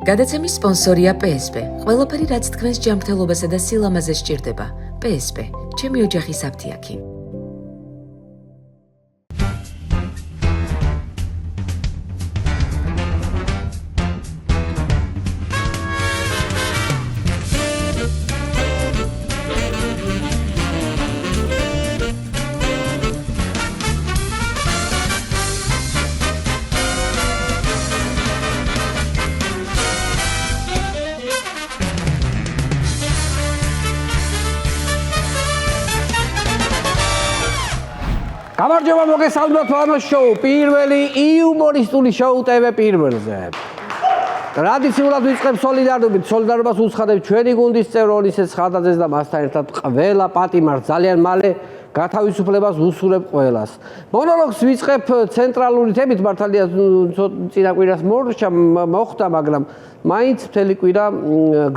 გადაცემის სპონსორია PSP. ყველაფერი რაც თქვენს ჯანმრთელობასა და სილამაზეს სჭირდება. PSP. ჩემი ოჯახის აფთიაქი. გამარჯობა მოგესალმებით ვანოს შოუ, პირველი იუმორისტული შოუ TV პირველზე. ტრადიციულად ვიწყებ სოლიდარობით, სოლიდარობას უცხადებ ჩვენი გუნდის წევრ ონისე ცხადაძეს და მასთან ერთად ყველა პატიმარს ძალიან მალე გათავისუფლებას უსურებ ყველას. მონოლოგს ვიწყებ ცენტრალური თემით, მართალია წინა კვირას მოხდა, მაგრამ მაინც მთელი კვირა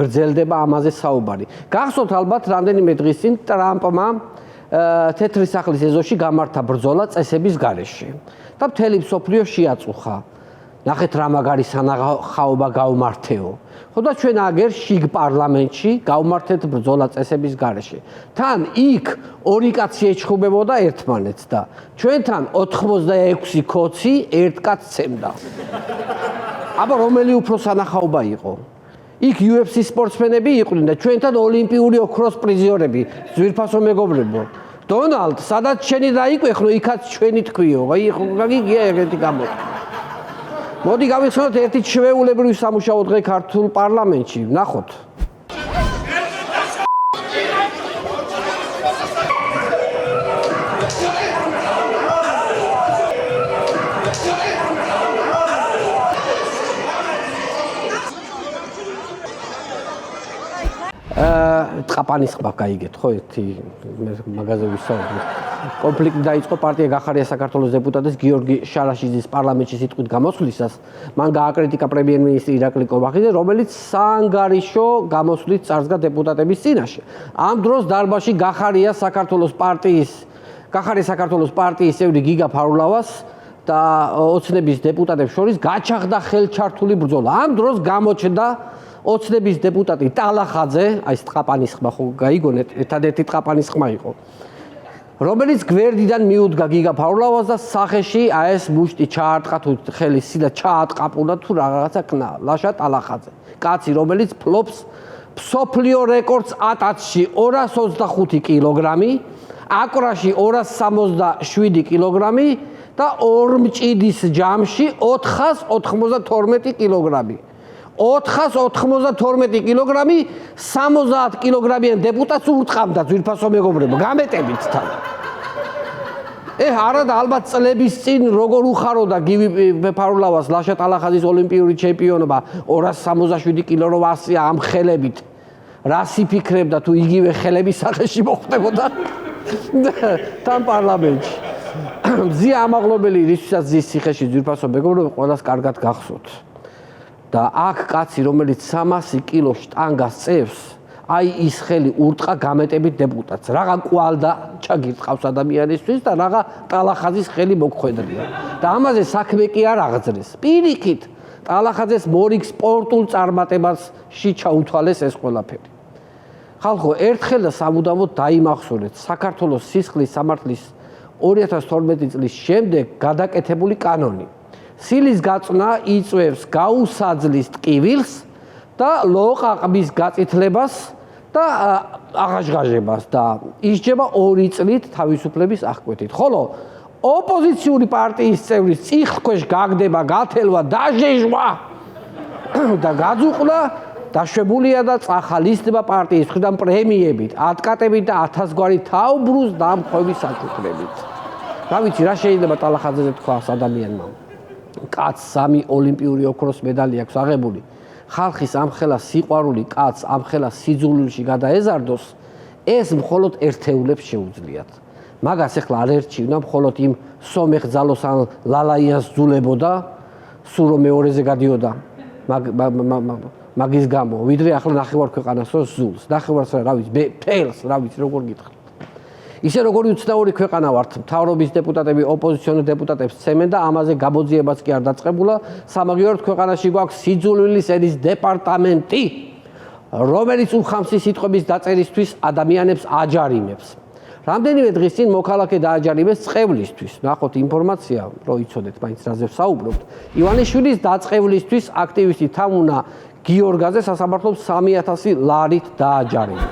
გრძელდება ამაზე საუბარი. გახსოვთ ალბათ რამდენიმე დღის წინ ტრამპმა თეთრი სახლის ეზოში გამართა ბრძოლა წესების გარეშე და მთელი მსოფლიო შეაწუხა. ნახეთ რა მაგარი სანახაობა გავმართეო. ხო და ჩვენ აგერ შიგ პარლამენტში გავმართეთ ბრძოლა წესების გარეშე. თან იქ ორი კაცი ეჩხუბებოდა ერთმანეთს და ჩვენთან 86 ქოცი ერთ კაცს ცემდა. აბა რომელი უფრო სანახაობა იყო? იქ UFC სპორტსმენები იყვნენ და ჩვენთან ოლიმპიური ოქროს პრიზიორები, ძვირფასო მეგობრებო. დონალდ, სადაც შენი დაიკვეხნო, იქაც ჩვენი თქვიო. აი, გიგია ეგეთი გამოდი. მოდი გავიხსენოთ ერთი ჩვეულებრივი სამუშაო დღე ქართულ პარლამენტში. ნახოთ. ტყაპანის ხმა გაიგეთ ხო ერთი მაგაზე ვისაუბრეთ. კონფლიქტი დაიწყო პარტია გახარია საქართველოს დეპუტატის გიორგი შარაშიძის პარლამენტში სიტყვით გამოსვლისას. მან გააკრიტიკა პრემიერ-მინისტრი ირაკლი კობახიძე, რომელიც საანგარიშო გამოსვლით წარსდგა დეპუტატების წინაშე. ამ დროს დარბაზში გახარია საქართველოს პარტიის წევრი გიგა ფარულავას და ოცნების დეპუტატებს შორის გაჩაღდა ხელჩართული ბრძოლა. ამ დროს გამოჩნდა ოცნების დეპუტატი ტალახაძე, აი ტყაპანის ხმა ხო გაიგონეთ, ერთადერთი ტყაპანის ხმა იყო, რომელიც გვერდიდან მიუდგა გიგა ფარულავას და სახეში ეს მუშტი ჩაარტყა თუ ხელის სიდა ჩაატყაპუნა თუ რაღაცა ქნა. ლაშა ტალახაძე, კაცი, რომელიც ფლობს მსოფლიო რეკორდს ატაცში 225 კილოგრამი, აკრაში 267 კილოგრამი და ორმჭიდის ჯამში 492 კილოგრამი. 492 კილოგრამი 70 კილოგრამიან დეპუტატს ურტყამდა ძვირფასო მეგობრებო, გამეტებით თან. არა და ალბათ წლების წინ როგორ უხაროდა გივი ფარულავას ლაშა ტალახაძის ოლიმპიური ჩემპიონობა 267 კილო რო ასია ამ ხელებით. რას იფიქრებდა თუ იგივე ხელების სახეში მოხდებოდა თან პარლამენტში. მზია ამაღლობელი რისთვისაც ზის ციხეში ძვირფასო მეგობრებო, ყველას კარგად გახსოვთ. და აქ კაცი, რომელიც 300 კილო შტანგას წევს, აი ის ხელი ურტყა გამეტებით დეპუტატს. რაღა კვალდა ჩაგირტყავს ადამიანისთვის და რაღა ტალახაძის ხელი მოგხვედრია. და ამაზე საქმე კი არ აღძრეს. პირიქით, ტალახაძეს მორიგ სპორტულ წარმატებაში ჩაუთვალეს ეს ყველაფერი. ხალხო, ერთხელ და სამუდამოდ დაიმახსოვრეთ საქართველოს სისხლის სამართლის 2012 წლის შემდეგ გადაკეთებული კანონი. სილის გაწვნა იწვევს გაუსაძლის ტკივილს და ლოყაყბის გაწითლებას და აღაშგაჟებას და ისჯება 2 წლით თავისუფლების აღკვეთით. ხოლო ოპოზიციური პარტიის წევრის წიხლქვეშ გაგდება, გათელვა, დაჟეჟვა და გაძუყლა დაშვებულია და წახალისდება პარტიის მხრიდან პრემიებით, ატკატებით და 1000 გვარი თავბრუს დამხვევის საჩუქრებით. რა ვიცი, რა შეიძლება ტალახაძეზე თქვას ადამიანმა. კაცს 3 ოლიმპიური ოქროს მედალი აქვს აღებული. ხალხის ამხელა სიყვარული კაცს ამხელა სიძულვილში გადაეზარდოს, ეს მხოლოდ ერთეულებს შეუძლიათ. მაგას ახლა არ ერჩივნა მხოლოდ იმ სომეხ ძალოს ან ლალაიანს ძულებოდა, სულ რომ მეორეზე გადიოდა მაგის გამო, ვიდრე ახლა ნახევარ ქვეყანას რო ზულს. ნახევარს რა ვიცი, ფელს რა ვიცი, როგორ გითხრათ. ისე როგორი უცნაური ქვეყანა ვართ, მთავრობის დეპუტატები ოპოზიციონერ დეპუტატებს ცემენ და ამაზე გამოძიებაც კი არ დაწყებულა. სამაგიეროდ ქვეყანაში გვაქვს სიძულვილის ენის დეპარტამენტი, რომელიც უხამსი სიტყვების დაწერისთვის ადამიანებს აჯარიმებს. რამდენიმე დღის წინ მოქალაქე დააჯარიმეს წყევლისთვის. ნახოთ ინფორმაცია, რომ იცოდეთ მაინც რაზე ვსაუბრობთ. ივანიშვილის დაწყევლისთვის აქტივისტი თამუნა გიორგაძე სასამართლოს 3000 ლარით დააჯარიმა.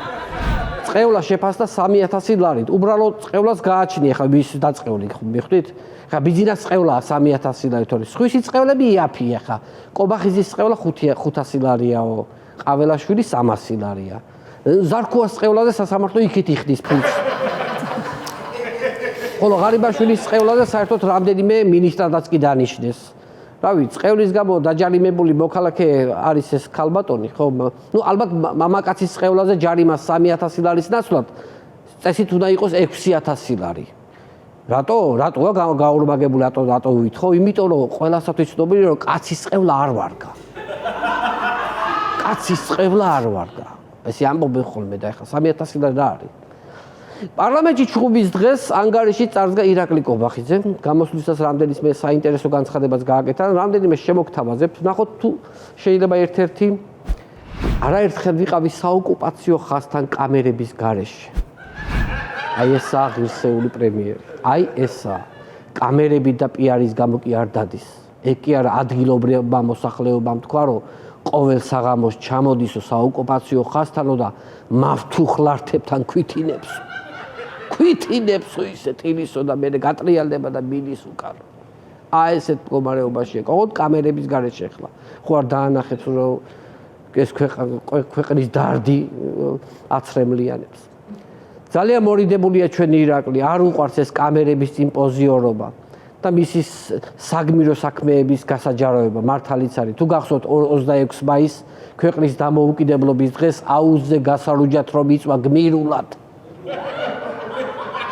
წყევლა შეფასდა 3000 ლარით. უბრალოდ წყევლას გააჩნია ხა ვის დაწყეული მიხვდით? ხა ბიზნეს წყევლა 3000 ლარით. სხვისი წყევლები იაფია ხა. კობახიზის წყევლა 500 ლარიაო. ყაველაშვილი 300 ლარია. ზარქუას წყევლაზე სასამართლო იქით იხდის ფულს. ხოლო ღარიბაშვილის წყევლაზე საერთოდ რამდენიმე მინისტრადაც კი დანიშნეს. რავი, წყევლის გამო დაჯარიმებული მოქალაქე არის ეს ქალბატონი, ხო? ნუ ალბათ მამაკაცის წყევლაზე ჯარიმა 3000 ლარის ნაცვლად წესით უნდა იყოს 6000 ლარი. რატოა გაურმაგებული, რატო ვითხოვ? იმიტომ რომ ყველასათვის ცნობილი რომ კაცის წყევლა არ ვარგა. კაცის წყევლა არ ვარგა. ესე ამბობენ ხოლმე და ეხლა 3000 ლარი რა არის? პარლამენტში ჩხუბის დღეს ანგარიში წარსდგა ირაკლი კობახიძე. გამოსვლისას რამდენიმე საინტერესო განცხადებაც გააკეთა, რამდენიმე შემოგთავაზებთ. ნახოთ თუ შეიძლება ერთ-ერთი არაერთხელ ვიყავი საოკუპაციო ხაზთან კამერების გარეშე. აი ესაა ღირსეული პრემიერი. აი ესაა. კამერები და პიარის გამო კი არ დადის. ეგ კი არა ადგილობრივმა მოსახლეობამ თქვა, რომ ყოველ საღამოს ჩამოდისო საოკუპაციო ხაზთანო და მავთუხლართებთან ქვითინებს. ქვითინებსო ისე ტილისო და მე გატრიალდება და მიდის უკან. აი ესეთ მდგომარეობაშია. ყოთ კამერების გარეშე ახლა. ხო არ დაანახეთ რომ ეს ქვეყნის დარდი აცრემლიანებს. ძალიან მორიდებულია ჩვენი ირაკლი, არ უყვარს ეს კამერების წინ პოზიორობა და მისი საგმირო საქმეების გასაჯაროება მართალიც არის. თუ გახსოვთ 26 მაისს ქვეყნის დამოუკიდებლობის დღეს აუზზე გასარუჯათ რომ იწვა გმირულად.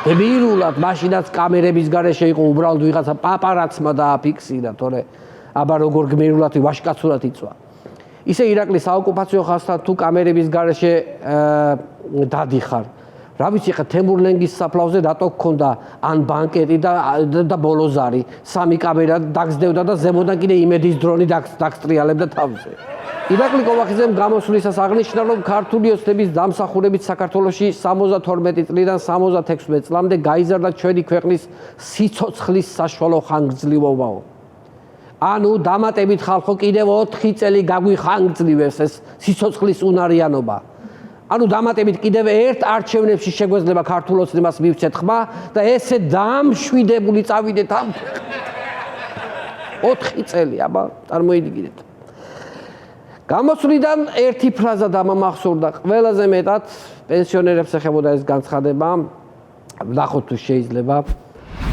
გმირულად მაშინაც კამერების გარეშე იყო უბრალოდ ვიღაცა პაპარაცმა დააფიქსირა, თორე აბა როგორ გმირულად ვაშკაცურად იწვა. ისე ირაკლი საოკუპაციო ხაზთან თუ კამერების გარეშე დადიხარ. რა ვიცი ხა თემურლენგის საფლავზე რატო გქონდა ან ბანკეტი და ბოლოზარი, სამი კამერა დაგსდევდა და ზემოდან კიდე იმედის დრონი დაგსტრიალებდა თავზე. ირაკლი კობახიძემ გამოსვლისას აღნიშნა, რომ ქართული ოცნების დამსახურებით საქართველოში 72 წლიდან 76 წლამდე გაიზარდა ჩვენი ქვეყნის სიცოცხლის საშუალო ხანგრძლივობაო. ანუ დამატებით ხალხო კიდევ 4 წელი გაგვიხანგრძლივებს ეს სიცოცხლის უნარიანობა. ანუ დამატებით კიდევ ერთ არჩევნებში შეგვეძლება ქართულ ოცნებას მივცეთ ხმა და ესე დამშვიდებული წავიდეთ ამ 4 წელი, აბა წარმოიდგინეთ. გამოსვლიდან ერთი ფრაზა დამამახსოვრდა ყველაზე მეტად პენსიონერებს ეხებოდა ეს განცხადება. ნახოთ თუ შეიძლება.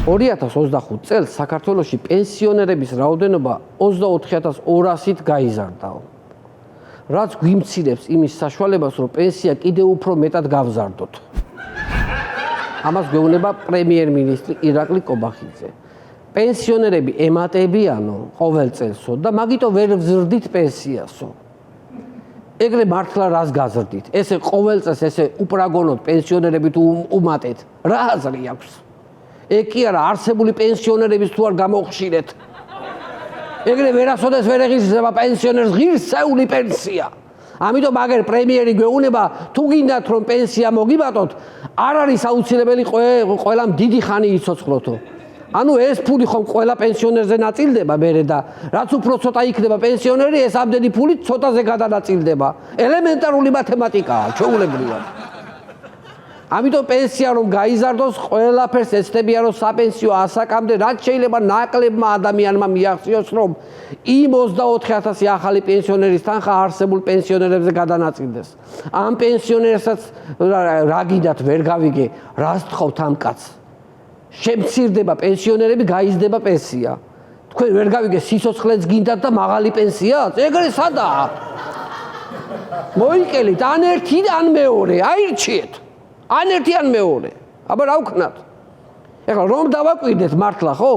2025 წელს საქართველოში პენსიონერების რაოდენობა 24200-ით გაიზარდაო. რაც გვიმცირებს იმის საშუალებას, რომ პენსია კიდევ უფრო მეტად გავზარდოთ. ამას გვეუბნება პრემიერ-მინისტრი ირაკლი კობახიძე. პენსიონერები ემატებიანო ყოველ წელსო და მაგიტო ვერ ვზრდით პენსიასო. ეგრე მართლა რას გაზრდით? ესე ყოველ წელს ესე უპრაგონოთ პენსიონერები თუ უმატეთ. რა აზრი აქვს? ეგ კი არა არსებული პენსიონერების თუ არ გამოხშირეთ. ეგრე ვერასოდეს ვერ ეღირსება პენსიონერს ღირსეული პენსია. ამიტომ აგერ პრემიერი გვეუბნება, თუ გინდათ რომ პენსია მოგიბატოთ, არ არის აუცილებელი ყველამ დიდი ხანი იცოცხლოთო. ანუ ეს ფული ხომ ყველა პენსიონერზე ნაწილდება მერე და რაც უფრო ცოტა იქნება პენსიონერი, ეს ამდენი ფული ცოტაზე გადანაწილდება. ელემენტარული მათემატიკაა, ჩვეულებრივად. ამიტომ პენსია რომ გაიზარდოს, ყველაფერს ეცდებიან რომ საპენსიო ასაკამდე რაც შეიძლება ნაკლებმა ადამიანმა მიაღწიოს, რომ იმ 24000 ახალი პენსიონერის თანხა არსებულ პენსიონერებზე გადანაწილდეს. ამ პენსიონერსაც რა გინდათ ვერ გავიგე, რას თხოვთ ამ კაცს? შემცირდება პენსიონერები, გაიზრდება პენსია. თქვენ ვერ გავიგე სიცოცხლეც გინდათ და მაღალი პენსიაც? ეგრე სადაა? მოიკელით ან ერთი ან მეორე, აირჩიეთ. ან ერთი ან მეორე. აბა რა ვქნათ? ეხლა რომ დავაკვირდეთ მართლა, ხო?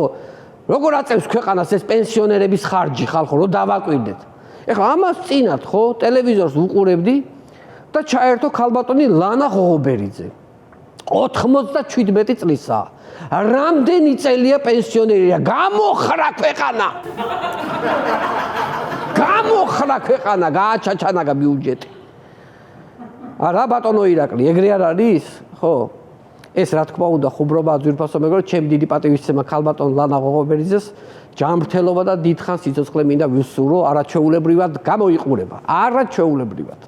როგორ აწევს ქვეყანას ეს პენსიონერების ხარჯი ხალხო, რომ დავაკვირდეთ. ეხლა ამას წინათ, ხო, ტელევიზორს ვუყურებდი და ჩაერთო ქალბატონი ლანა ღოღობერიძე. 97 წლისაა. რამდენი წელია პენსიონერია? გამოხრა ქვეყანა. გამოხრა ქვეყანა, გააჩაჩანაგა ბიუჯეტი. არა ბატონო ირაკლი, ეგრე არ არის? ხო. ეს რა თქმა უნდა ხუმრობაა ძვირფასო მეგობრებო, ჩემი დიდი პატივისცემა ქალბატონ ლანა ღოღობერიძეს ჯანმრთელობა და დიდხანს სიცოცხლე მინდა ვისურვო, არაჩვეულებრივად გამოიყურება. არაჩვეულებრივად.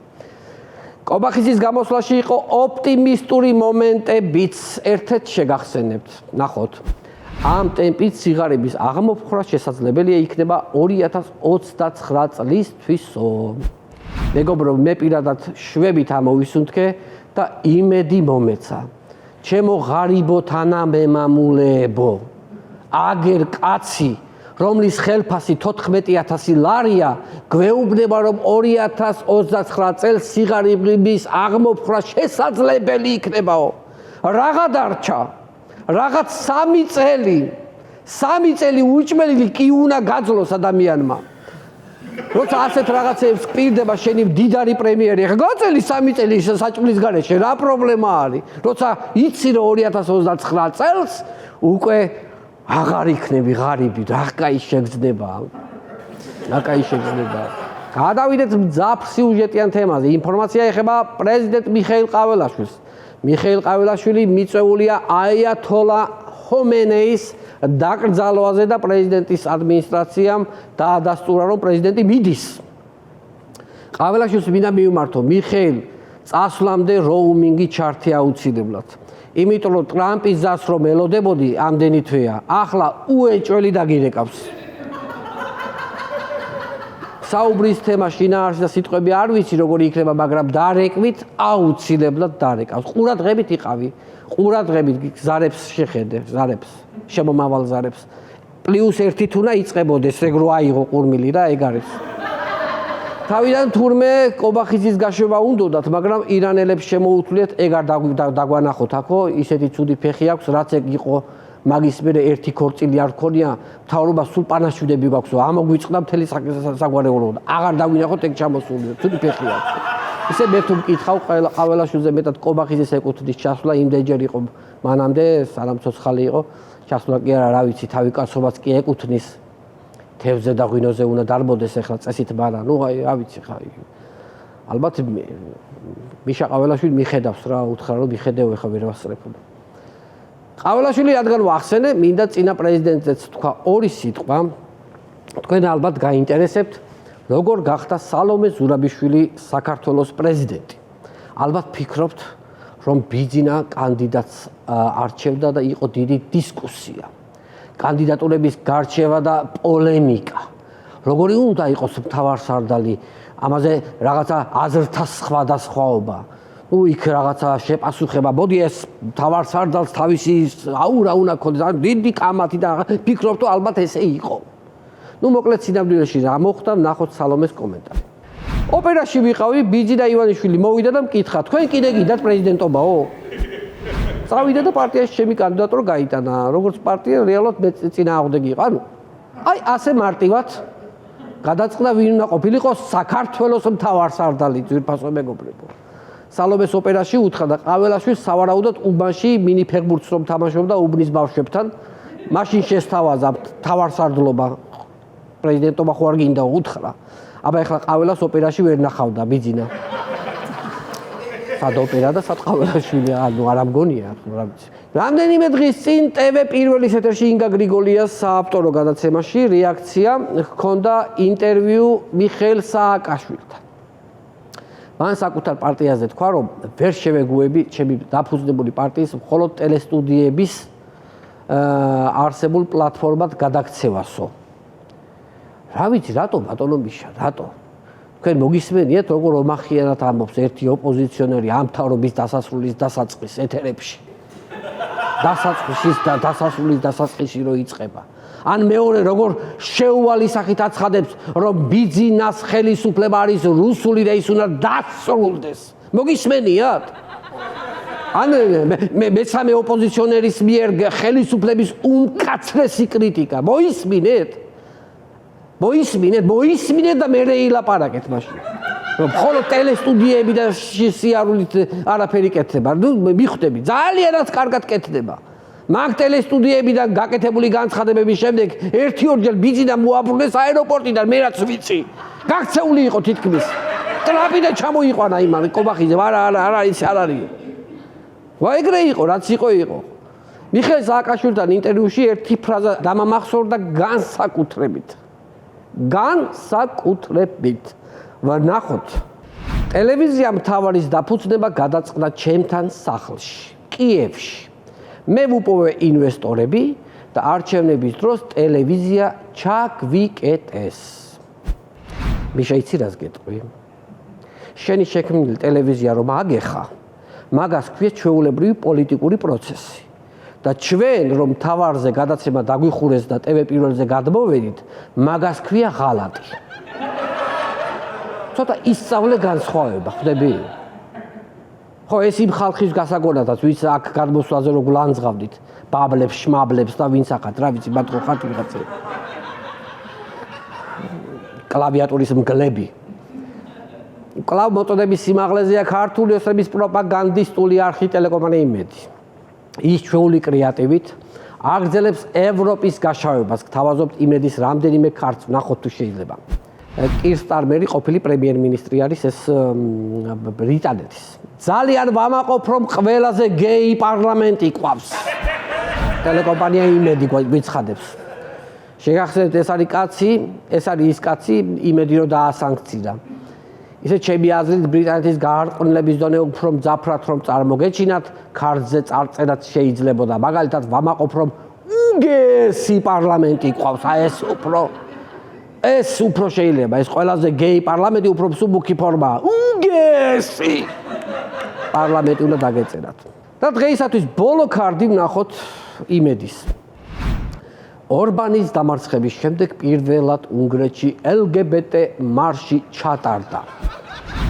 კობახიძის გამოსვლაში იყო ოპტიმისტური მომენტებიც, ერთ-ერთ შეგახსენებთ. ნახოთ. ამ ტემპით სიღარიბის აღმოფხვრა შესაძლებელია იქნება 2029 წლისთვისო. მეგობრებო, მე პირადად შვებით ამოვისუნთქე და იმედი მომეცა. ჩემო ღარიბო თანამემამულეებო, აგერ კაცი, რომლის ხელფასი 14,000 ლარია, გვეუბნება, რომ 2029 წელს სიღარიბის აღმოფხვრა შესაძლებელი იქნებაო. რაღა დარჩა? რაღაც 3 წელი. 3 წელი უჭმელი კი უნდა გაძლოს ადამიანმა. როცა ასეთ რაღაცებს პირდება შენი მდიდარი პრემიერი, ხა გაწელი 3 წელი საჭმლის გარეშე, რა პრობლემა არის? როცა იცი რომ 2029 წელს უკვე აღარ იქნები ღარიბი, რა კაი შეგრძნება. რა კაი შეგრძნება. გადავიდეთ მძაფრ სიუჟეტიან თემაზე. ინფორმაცია ეხება პრეზიდენტ მიხეილ ყაველაშვილს. მიხეილ ყაველაშვილი მიწვეულია აიათოლა ხომენეის დაკრძალვაზე და პრეზიდენტის ადმინისტრაციამ დაადასტურა, რომ პრეზიდენტი მიდის. ყაველაშვილს მინდა მივმართო, მიხეილ წასვლამდე როუმინგი ჩართი აუცილებლად. იმიტომ რომ ტრამპის ზას რომ ელოდებოდი ამდენი თვეა, ახლა უეჭველი დაგირეკავს. საუბრის თემა შინაარსი და სიტყვები არ ვიცი როგორი იქნება, მაგრამ დარეკვით აუცილებლად დარეკავს. ყურადღებით იყავი, ყურადღებით ზარებს შეხედე, ზარებს, შემომავალ ზარებს. +1 თუნა იწყებოდეს, ეგ რო აიღო ყურმილი რა, ეგ არის. თავიდან თურმე კობახიძის გაშვება უნდოდათ, მაგრამ ირანელებს შემოუთვლეთ, ეგ არ დაგვანახოთ აქო, ისეთი ცუდი ფეხი აქვს, რაც ეგ იყო მაგის მერე 1 ქორწილი არ ქონია, მთავრობა სულ პანაშვიდები გვაქვსო, ამოგვიწყდა მთელი საგვარეულო. აღარ დავინახოთ ეგ ჩამოსული, ცუდი ფეხი აქვს. ისე მე თუ მკითხავ ყაველაშვილზე მეტად კობახიძის ეკუთვნის ჩასვლა იმდენჯერ იყო, მანამდე სალამცოცხალი იყო, ჩასვლა კი არა, რა ვიცი, თავი კაცობაც კი ეკუთვნის. თევზე და ღვინოზე უნდა დარბოდეს ახლა წესით ბარა. ნუ აი, რა ვიცი ხა. ალბათ მიშა ყაველაშვილი მიხედავს რა, უთხრა რომ მიხედეო ახლა ვერ ვასწრებ. ყაველაშვილი რადგან ვახსენე, მინდა წინა პრეზიდენტზეც თქვა ორი სიტყვა. თქვენ ალბათ გაინტერესებთ, როგორ გახდა სალომე ზურაბიშვილი საქართველოს პრეზიდენტი. ალბათ ფიქრობთ, რომ ბიძინა კანდიდატს არჩევდა და იყო დიდი დისკუსია. კანდიდატურების გარჩევა და პოლემიკა. როგორი უნდა იყოს მთავარსარდალი, ამაზე რაღაცა აზრთა სხვადასხვაობა. ნუ იქ რაღაცა შეპასუხება, მოდი ეს მთავარსარდალს თავისი აურა უნდა ქონდეს, დიდი კამათი და ფიქრობთ, ალბათ ესე იყო. ნუ მოკლედ სინამდვილეში რა მოხდა, ნახოთ სალომეს კომენტარი. ოპერაში ვიყავი, ბიძინა ივანიშვილი მოვიდა და მკითხა, თქვენ კიდე გიდათ პრეზიდენტობაო? წავიდა და პარტიაში ჩემი კანდიდატურა გაიტანა, როგორც პარტია რეალურად მე წინააღმდეგი იყო. ანუ აი ასე მარტივად გადაწყდა ვინ უნდა ყოფილიყო საქართველოს მთავარსარდალი, ძვირფასო მეგობრებო. სალომეს ოპერაში უთხრა და ყაველაშვილს სავარაუდოდ უბანში მინი ფეხბურთს რომ თამაშობდა უბნის ბავშვებთან, მაშინ შესთავაზა მთავარსარდლობა, პრეზიდენტობა ხო არ გინდა უთხრა. აბა ეხლა ყაველას ოპერაში ვერ ნახავდა ბიძინა. სად ოპერა და სად ყაველაშვილი, ანუ არ ამგონია, რა ვიცი. რამდენიმე დღის წინ TV პირველის ეთერში ინგა გრიგოლიას საავტორო გადაცემაში რეაქცია ჰქონდა ინტერვიუ მიხეილ სააკაშვილთან. მან საკუთარ პარტიაზე თქვა, რომ ვერ შევეგუები ჩემი დაფუძნებული პარტიის მხოლოდ ტელესტუდიების არსებულ პლატფორმად გადაქცევასო. რა ვიცი, რატო ბატონო მიშა, რატო? თქვენ მოგისმენიათ, როგორ ომახიანად ამბობს ერთი ოპოზიციონერი ამ მთავრობის დასასრულის დასაწყის ეთერებში. დასასრულის დასაწყისი რო იწყება. ან მეორე როგორ შეუვალი სახით აცხადებს, რომ ბიძინას ხელისუფლება არის რუსული და ის უნდა დასრულდეს. მოგისმენიათ? ან მესამე ოპოზიციონერის მიერ ხელისუფლების უმკაცრესი კრიტიკა. მოისმინეთ და მე ილაპარაკეთ მაშინ. რომ მხოლოდ ტელესტუდიები და სიარულით არაფერი კეთდება. ნუ მიხვდები, ძალიანაც კარგად კეთდება. მაგ ტელესტუდიებიდან გაკეთებული განცხადებების შემდეგ 1-2 ბიძინა მოაბრუნეს აეროპორტიდან, მე რაც ვიცი. გაქცეული იყო თითქმის. ტრაპი და ჩამოიყვანა იმან კობახიძე, არა, ის არ არის. ვაიგრე იყო, რაც იყო. მიხეილ სააკაშვილთან ინტერვიუში ერთი ფრაზა დამამახსოვრდა განსაკუთრებით. ვნახოთ. ტელევიზია მთავარის დაფუძნება გადაწყდა ჩემთან სახლში, კიევში. მე ვუპოვე ინვესტორები და არჩევნების დროს ტელევიზია ჩაგვიკეტეს. მიშა იცი რას გეტყვი? შენი შექმნილი ტელევიზია რომ აგეხა, მაგას ქვია ჩვეულებრივი პოლიტიკური პროცესი. და ჩვენ რომ თავარზე გადაცემა დაგვიხურეს და TV პირველზე გადმოვედით, მაგას ქვია ღალატი. ცოტა ისწავლე განსხვავება, ხვდები? ხო, ეს იმ ხალხის გასაგონადაც, ვინც აქ გადმოსვლაზე რო გლანძღავდით, ბაბლებს, შმაბლებს და ვინც ახათ, რა ვიცი, ბატონო ხართ ვიღაცა. კლავიატურის მგლები. კლავ მოტოდების სიმაღლეზეა ქართული ოსების პროპაგანდისტული არხი ტელეკომპანია იმედი. ის ჩვეული კრეატივით აგრძელებს ევროპის გაშავებას, გთავაზობთ იმედის რამდენიმე ქართს, ნახოთ თუ შეიძლება. კირ სტარმერი ყოფილი პრემიერ-მინისტრი არის ეს ბრიტანეთის. ძალიან ვამაყობ რომ ყველაზე გეი პარლამენტი ყავს. ტელეკომპანია იმედი გვიცხადებს. შეგახსენებთ ეს არის კაცი, ეს არის ის კაცი იმედი რომ დაასანქცია. ისე ჩემი აზრით ბრიტანეთის გაარყვნილების დონე უფრო მძაფრად რომ წარმოგეჩინათ, ქართზე წარწერაც შეიძლებოდა. მაგალითად ვამაყობ რომ უგესი პარლამენტი ყავს, ეს უფრო შეიძლება, ეს ყველაზე გეი პარლამენტი უფრო მსუბუქი ფორმაა. უგესი პარლამენტი უნდა დაგეწერათ. და დღეისათვის ბოლო ქარდი ვნახოთ იმედის. ორბანის დამარცხების შემდეგ პირველად უნგრეთში LGBT მარში ჩატარდა.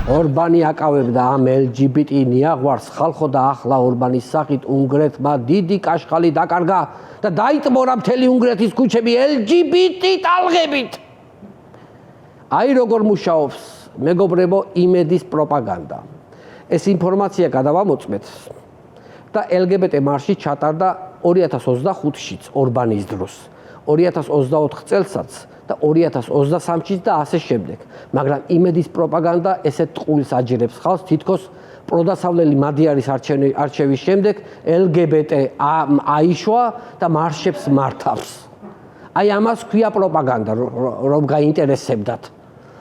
ორბანი აკავებდა ამ LGBT ნიაღვარს ხალხო და ახლა ორბანის სახით უნგრეთმა დიდი კაშხალი დაკარგა და დაიტბორა მთელი უნგრეთის ქუჩები LGBT ტალღებით. აი როგორ მუშაობს მეგობრებო იმედის პროპაგანდა. ეს ინფორმაცია გადავამოწმეთ და LGBT მარში ჩატარდა 2025-შიც ორბანის დროს, 2024 წელსაც და 2023-შიც და ასე შემდეგ. მაგრამ იმედის პროპაგანდა ესეთ ტყუილს აჯერებს ხალხს, თითქოს პროდასავლელი მადიარის არჩევის შემდეგ LGBT აიშვა და მარშებს მართავს. აი ამას ქვია პროპაგანდა, რომ გაინტერესებდათ.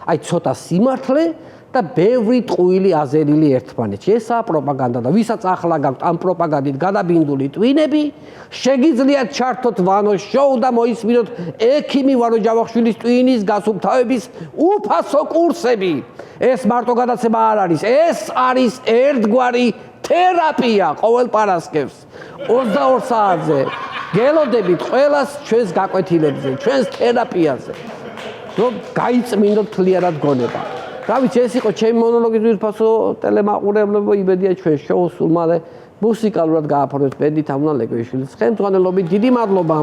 აი ცოტა სიმართლე და ბევრი ტყუილი აზერილი ერთმანეთში. ესაა პროპაგანდა და ვისაც ახლა გაქვთ ამ პროპაგანდით გადაბინდული ტვინები, შეგიძლიათ ჩართოთ ვანოს შოუ და მოისმინოთ ექიმი ვანო ჯავახიშვილის ტვინის გასუფთავების უფასო კურსები. ეს მარტო გადაცემა არ არის, ეს არის ერთგვარი თერაპია ყოველ პარასკევს 22 საათზე. გელოდებით ყველას ჩვენს გაკვეთილებზე, ჩვენს თერაპიაზე. რომ გაიწმინდოთ თლიანად გონება. რა ვიცი, ეს იყო ჩემი მონოლოგი ძვირფასო ტელემაყურებლებო, იმედია ჩვენ შოუს სულ მალე მუსიკალურად გააფორმებთ ბენდი თამუნა ლეკვიშვილის ხელმძღვანელობით. დიდი მადლობა.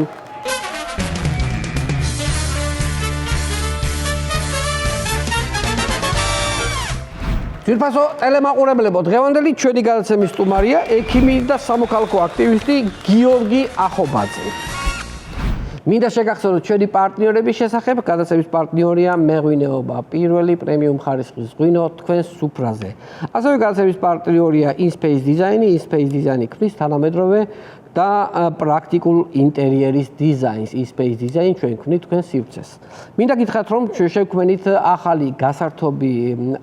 ძვირფასო ტელემაყურებლებო, დღევანდელი ჩვენი გადაცემის სტუმარია ექიმი და სამოქალაქო აქტივისტი გიორგი ახობაძე. მინდა შეგახსენოთ ჩვენი პარტნიორების შესახებ. გადაცემის პარტნიორია მეღვინეობა, პირველი პრემიუმ ხარისხის ღვინო თქვენს სუფრაზე. ასევე გადაცემის პარტნიორია InSpace Design-ი. InSpace Design-ი ქმნის თანამედროვე და პრაქტიკულ ინტერიერის დიზაინს. InSpace Design ჩვენ ქმნით თქვენ სივრცეს. მინდა გითხრათ რომ ჩვენ შევქმნით ახალი გასართობი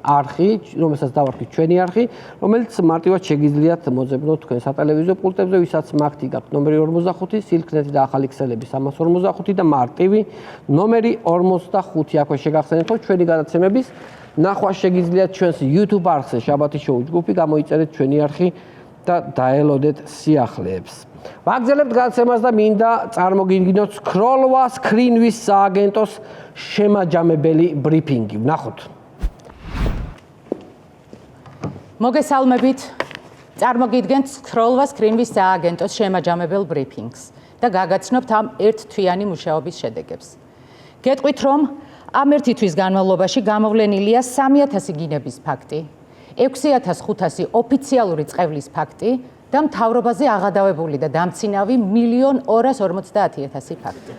არხი, რომელსაც დავარქვით ჩვენი არხი, რომელიც მარტივად შეგიძლიათ მოძებნოთ თქვენ სატელევიზიო პულტებზე, ვისაც მაგთი გაქვთ ნომერი 45, სილქნეთი და ახალი ქსელები 345 და მარტივი ნომერი 45. აქვე შეგახსენებთ რომ ჩვენი გადაცემების ნახვა შეგიძლიათ ჩვენს YouTube არხზე შაბათის შოუ ჯგუფი, გამოიწერეთ ჩვენი არხი და დაელოდეთ სიახლეებს. ვაგრძელებთ გადაცემას და მინდა წარმოგიდგინოთ სკროლვა სკრინვის სააგენტოს შემაჯამებელი ბრიფინგი. ვნახოთ. მოგესალმებით. წარმოგიდგენთ სკროლვა სკრინვის სააგენტოს შემაჯამებელ ბრიფინგს და გაგაცნობთ ამ ერთთვიანი მუშაობის შედეგებს. გეტყვით რომ ამ ერთი თვის განმავლობაში გამოვლენილია 3000 გინების ფაქტი, 6500 ოფიციალური წყევლის ფაქტი და მთავრობაზე აღადავებული და დამცინავი 1,250,000 ფაქტი.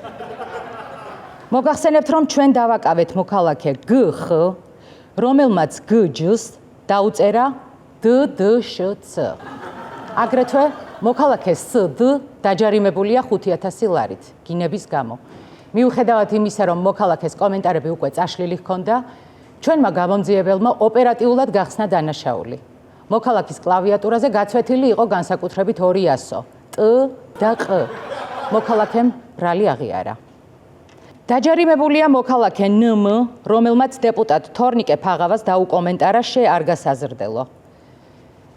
მოგახსენებთ, რომ ჩვენ დავაკავეთ მოქალაქე გხ, რომელმაც გჯ-ს დაუწერა დდშც. აგრეთვე მოქალაქე სდ დაჯარიმებულია 5,000 ლარით გინების გამო. მიუხედავად იმისა, რომ მოქალაქეს კომენტარები უკვე წაშლილი ჰქონდა, ჩვენმა გამომძიებელმა ოპერატიულად გახსნა დანაშაული. მოქალაქის კლავიატურაზე გაცვეთილი იყო განსაკუთრებით 2 ასო, ტ და ყ. მოქალაქემ ბრალი აღიარა. დაჯარიმებულია მოქალაქე ნმ, რომელმაც დეპუტატ თორნიკე ფაღავას დაუკომენტარა არ გასაზრდელო.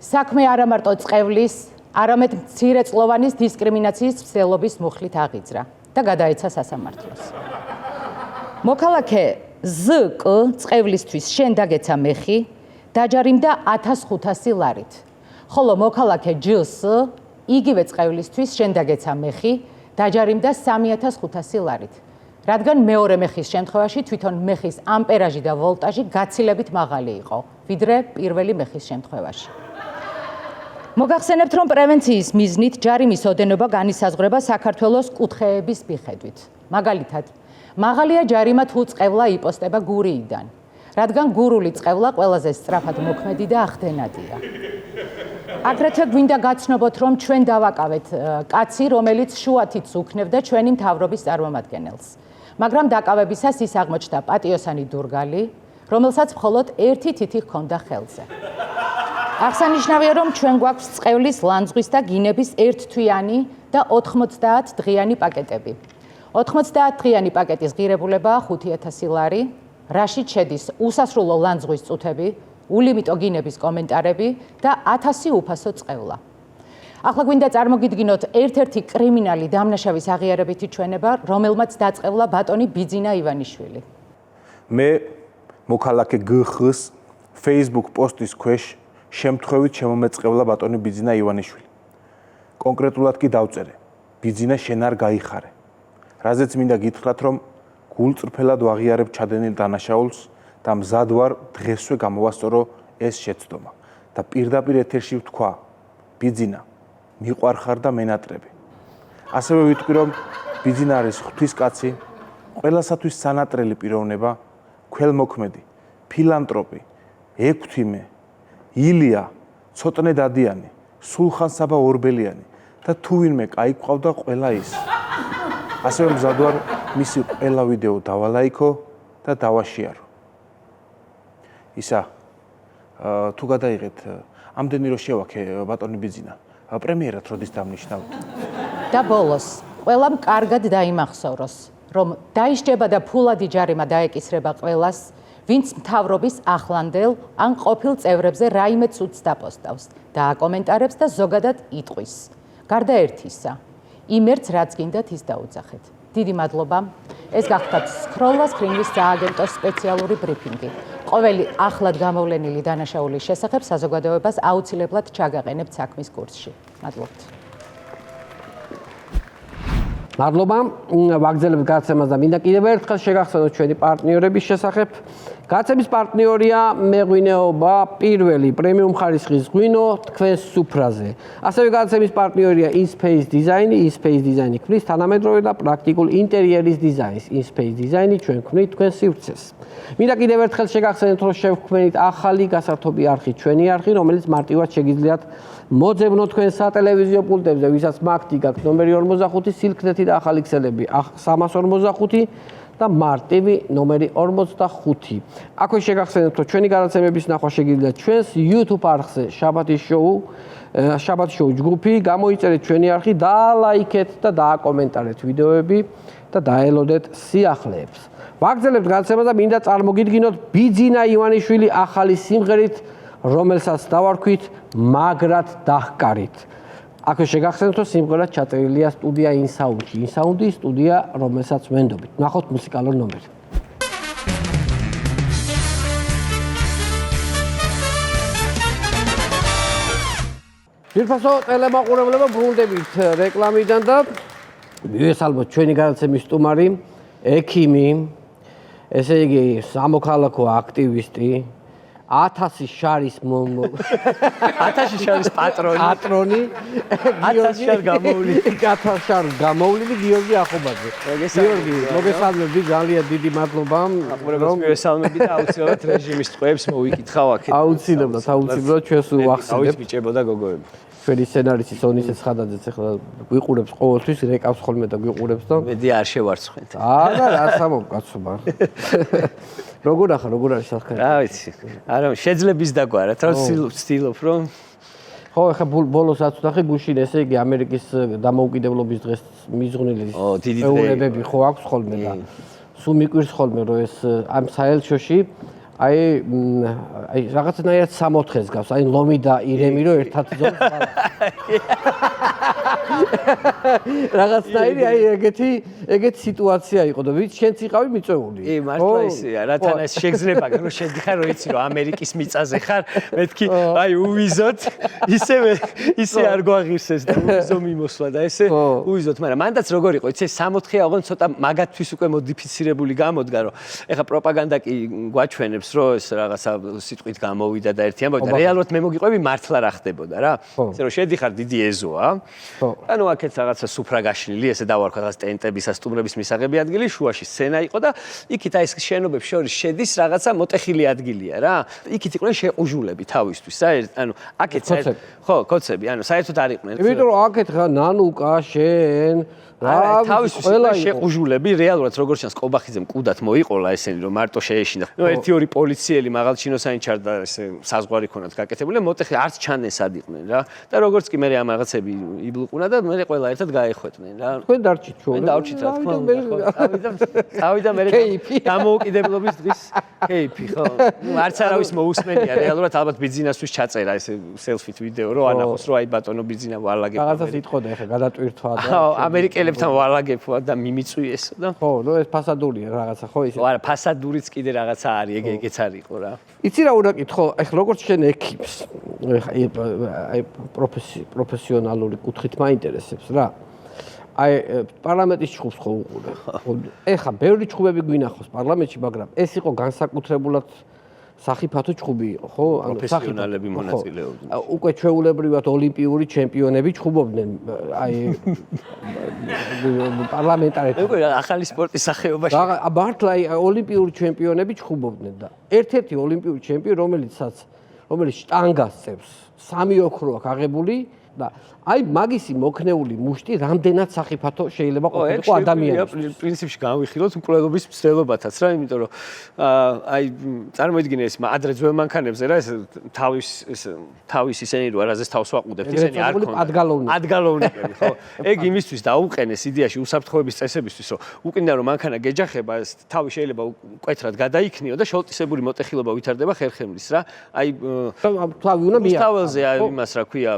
საქმე არა მარტო წყევლის, არამედ მცირეწლოვანის დისკრიმინაციის მცდელობის მუხლით აღიძრა და გადაეცა სასამართლოს. მოქალაქე ზკ წყევლისთვის შენ დაგეცა მეხი, დაჯარიმდა 1500 ლარით. ხოლო მოქალაქე ჯს იგივე წყევლისთვის შენ დაგეცა მეხი, დაჯარიმდა 3500 ლარით. რადგან მეორე მეხის შემთხვევაში თვითონ მეხის ამპერაჟი და ვოლტაჟი გაცილებით მაღალი იყო, ვიდრე პირველი მეხის შემთხვევაში. მოგახსენებთ, რომ პრევენციის მიზნით ჯარიმის ოდენობა განისაზღვრება საქართველოს კუთხეების მიხედვით. მაგალითად, მაღალია ჯარიმა თუ წყევლა იპოსტება გურიიდან, რადგან გურული წყევლა ყველაზე სწრაფად მოქმედი და ახდენადია. აგრეთვე გვინდა გაცნობოთ, რომ ჩვენ დავაკავეთ კაცი, რომელიც შუათიც უქნევდა ჩვენი მთავრობის წარმომადგენელს. მაგრამ დაკავებისას ის აღმოჩნდა პატიოსანი დურგალი, რომელსაც მხოლოდ ერთი თითი ჰქონდა ხელზე. აღსანიშნავია, რომ ჩვენ გვაქვს წყევლის ლანძღვის და გინების ერთთვიანი და 90 დღიანი პაკეტები. 90 დღიანი პაკეტის ღირებულებაა 5,000 ლარი, რაშიც შედის უსასრულო ლანძღვის წუთები, ულიმიტო გინების კომენტარები და 1000 უფასო წყევლა. ახლა გვინდა წარმოგიდგინოთ ერთ-ერთი კრიმინალი დამნაშავის აღიარებითი ჩვენება, რომელმაც დაწყევლა ბატონი ბიძინა ივანიშვილი. მე მოქალაქე გხ-ს Facebook პოსტის ქვეშ შემთხვევით შემომეწყევლა ბატონი ბიძინა ივანიშვილი. კონკრეტულად კი დავწერე: ბიძინა შენ არ გაიხარე. რაზეც მინდა გითხრათ, რომ გულწრფელად ვაღიარებ ჩადენილ დანაშაულს და მზად ვარ დღესვე გამოვასწორო ეს შეცდომა და პირდაპირ ეთერში ვთქვა: ბიძინა, მიყვარხარ და მენატრები. ასევე ვიტყვი, რომ ბიძინა არის ღვთისკაცი, ყველასათვის სანატრელი პიროვნება, ქველმოქმედი, ფილანტროპი, ექვთიმე, ილია, ცოტნე დადიანი, სულხან-საბა ორბელიანი და თუ ვინმე კაიყვავდა ყველა ის. ასევე მზად ვარ მისი ყველა ვიდეო დავალაიქო და დავაშიარო. ისა, თუ გადაიღეთ, ამდენი რო შევაქე ბატონი ბიძინა, პრემიერად როდის დამნიშნავთ? და ბოლოს, ყველამ კარგად დაიმახსოვროს, რომ დაიშჯება და ფულადი ჯარიმა დაეკისრება ყველას, ვინც მთავრობის ახლანდელ ან ყოფილ წევრებზე რაიმე ცუდს დაპოსტავს და აკომენტარებს და ზოგადად იტყვის. გარდა ერთისა, იმერც რაც გინდათ ის დაუძახეთ. დიდი მადლობა. ეს გახდათ სქროლვას კრიმლის სააგენტოს სპეციალური ბრიფინგი. ყოველი ახლად გამოვლენილი დანაშაულის შესახებ საზოგადოებას აუცილებლად ჩაგაყენებთ საქმის კურსში. მადლობთ. მადლობა. ვაგრძელებთ გაცემას და მინდა კიდევ ერთხელ შეგახსენოთ ჩვენი პარტნიორების შესახებ. გაცემის პარტნიორია მეღვინეობა პირველი პრემიუმ ხარისხის ღვინო თქვენს სუფრაზე. ასევე გაცემის პარტნიორია InSpace Design. InSpace Design ქმნის თანამედროვე და პრაქტიკულ ინტერიერის დიზაინს. InSpace Design ჩვენ ქმნით თქვენ სივრცეს. მინდა კიდევ ერთხელ შეგახსენოთ, რომ შევქმნით ახალი გასართობი არხი, ჩვენი არხი, რომელიც მარტივად შეგიძლიათ მოძებნოთ თქვენ სატელევიზიო პულტებზე, ვისაც მაგთი გაქვთ ნომერი 45, სილქნეთი და ახალი ქსელები 345 და მარტივი ნომერი 45. აქვე შეგახსენებთ, რომ ჩვენი გადაცემების ნახვა შეგიძლიათ ჩვენს YouTube არხზე შაბათის შოუ ჯგუფი, გამოიწერეთ ჩვენი არხი, დაალაიქეთ და დააკომენტარეთ ვიდეოები და დაელოდეთ სიახლეებს. ვაგრძელებთ გადაცემას და მინდა წარმოგიდგინოთ ბიძინა ივანიშვილი ახალი სიმღერით, რომელსაც დავარქვით მაგრად დაჰკარით. აქვე შეგახსენებთ, რომ სიმღერა ჩაწერილია სტუდია ინსაუნდში. ინსაუნდი სტუდია, რომელსაც ვენდობით. ნახოთ მუსიკალურ ნომერს. ძირფასო ტელემაყურებლებო, ბრუნდებით რეკლამიდან და მივესალმოთ ჩვენი გადაცემის სტუმარი, ექიმი, ესე იგი სამოქალაქო აქტივისტი 1000 შარის 1000 შარის პატრონი 1000 შარ გამოვლილი 1000 შარ გამოვლილი გიორგი ახობაძე. გიორგი, მოგესალმები, ძალიან დიდი მადლობა. რომ მოგესალმები და აუცილებლად რეჟიმის წვეებს მოვიკითხავ აქეთ. აუცილებლად ჩვენს უახსენებ. თავის მიჭებოდა გოგოები. ჩვენი სცენარისტი სონისე ცხადაძეც ახლა გვიყურებს ყოველთვის, რეკავს ხოლმე და გვიყურებს და მედი არ შევარცხნით. არა, რაცა მოგკაცობა. როგორ არის სახელი? რა ვიცი. არა, შეძლების დაგვარად, რა ვცდილობ, რომ ხო, ახლა ბოლოსაც ვთახე გუშინ, ესე იგი ამერიკის დამოუკიდებლობის დღეს მიზღვნილი დიდი ეურებები ხო აქვს ხოლმე და სულ მიკვირს ხოლმე, რომ ეს ამ საელჩოში აი რაღაცნაირად 64-ს გავს, აი ლომი და ირემი რო ერთად ძონს. რაღაცნაირი აი ეგეთი სიტუაცია იყო და ვიცი შენც იყავი მიწვეული. მართლა ისეა, რათან ეს შეგზნება, რომ შედიხარ, რომ იცი რომ ამერიკის მიწაზე ხარ, მეთქი აი უვიზოთ, ისე არ გვაღირსეს და უვიზო მიმოსვლა და ესე უვიზოთ, მაგრამ მანდაც როგორ იყო, იცი 64-ი აღონ ცოტა მაგათთვის უკვე მოდიფიცირებული გამოდგა, რომ ეხა პროპაგანდა კი გვაჩვენებს რომ ეს რაღაცა სიტყვით გამოვიდა და ერთი ამბავი და რეალურად მე მოგიყვები მართლა რა ხდებოდა რა. ესე რომ შედიხარ დიდი ეზოა. ანუ აქეთ რაღაცა სუფრა გაშლილი, ესე დავარქვა რაღაც ტენტების, სტუმრების მისაღები ადგილი, შუაში სცენა იყო და იქით აი ეს შენობებს შორის შედის რაღაცა მოტეხილი ადგილია რა. იქით იყვნენ შეყუჟულები თავისთვის რა. ანუ აქეთ ხო, კოცები, ანუ საერთოდ არ იყვნენ. იმიტომ რომ აქეთ რა ნანუკა შენ რა თავისუფლება შეყუჟულები რეალურად როგორც ჩანს ყობახიძემ კუდათ მოიყოლა ესენი რომ მარტო შეეშინა. ნუ 1-2 პოლიციელი მაღალჩინოსანი ჩარდა ესე საზღვარი ქონათ გაკეთებული მოტეხი არც ჩანდნენ სად იყვნენ რა და როგორც კი მე ამ რაღაცები იბლუყუნა და მე ყველა ერთად გაეხვეწნენ რა. თქვენ დარჩით ჩვენ. დავჭით რა თქმა უნდა. ავიდა მე დამოუკიდებლობის დღის კეიფი ხო. არც არავის მოусმენია რეალურად ალბათ ბიზნესთვის ჩაწერა ესე სელფით ვიდეო რომ ანახოს რომ აი ბატონო ბიზნესა ვალაგებ. რაღაცას იტყოდა ეხა გადატვირთვა და ხო ამერიკელებთან ვალაგებ და მიმიწვიესო და ხო ნუ ეს ფასადურია რაღაცა ხო ისე. არა ფასადურიც კიდე რაღაცა არის ეგეც არ იყო რა. იცი რა უნდა კითხო ეხლა როგორც შენ ექიპს აი პროფესიონალური კუთხით მაინტერესებს რა. აი პარლამენტის ჩხუბს ხო უყურე. ეხლა ბევრი ჩხუბები გვინახავს პარლამენტში, მაგრამ ეს იყო განსაკუთრებულად სახიფათო ჩხუბი იყო, ხო? პროფესიონალები მონაწილეობდნენ. უკვე ჩვეულებრივად ოლიმპიური ჩემპიონები ჩხუბობდნენ აი პარლამენტარებში. უკვე ახალი სპორტის სახეობაში. მართლა აი ოლიმპიური ჩემპიონები ჩხუბობდნენ და ერთ-ერთი ოლიმპიური ჩემპიონი რომელიც შტანგას წევს, 3 ოქრო აქვს აღებული და აი მაგისი მოქნეული მუშტი რამდენად სახიფათო შეიძლება ყოფილიყო ადამიანისთვის. პრინციპში განვიხილოთ მკვლელობის მცდელობათაც რა, იმიტომ რომ აი წარმოიდგინე ეს ადრე ძველ მანქანებზე რა ეს თავის ისენი რო არაზეს თავს ვაყუდებთ ისენი არ ქონდა. ადგალოვნები ხო. ეგ იმისთვის დაუყენეს იდეაში უსაფრთხოების წესებისთვის რომ უკინა რომ მანქანა გეჯახება ეს თავი შეიძლება მკვეთრად გადაიქნიო და შოლტისებური მოტეხილობა ვითარდება ხერხემლის რა. აი თავი უნდა მიიღო. თავზე აი იმას რა ქვია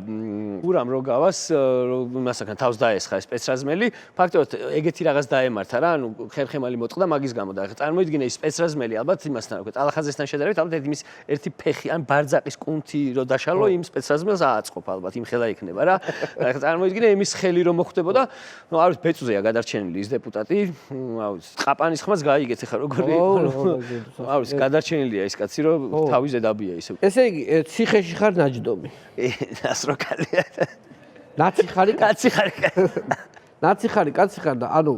ურამ რო გავას მასაკან თავს დაესხა ეს სპეცრაზმელი ფაქტობრივად ეგეთი რაღაც დაემართა რა ანუ ხერხემალი მოტყდა მაგის გამო და წარმოიდგინე ის სპეცრაზმელი ალბათ იმასთან რა ქვია ტალახაძესთან შედარებით ალბათ იმის ერთი ფეხი ან ბარძაყის კუნთი რო დაშალო იმ სპეცრაზმელს ააწყობ ალბათ იმ ხელა იქნება რა წარმოიდგინე იმის ხელი რომ მოხდებოდა ნუ არ ვიცი ბეწუზეა გადარჩენილი ის დეპუტატი არ ვიცი ყაპანის ხმას გაიგეთ ახლა როგორი არ ვიცი გადარჩენილია ის კაცი რომ თავი ზედაბია ისე ესე იგი ციხეში ხარ ნაჯდომი ასრო კალია ნაცი ხარი კაცი ხარ და ანუ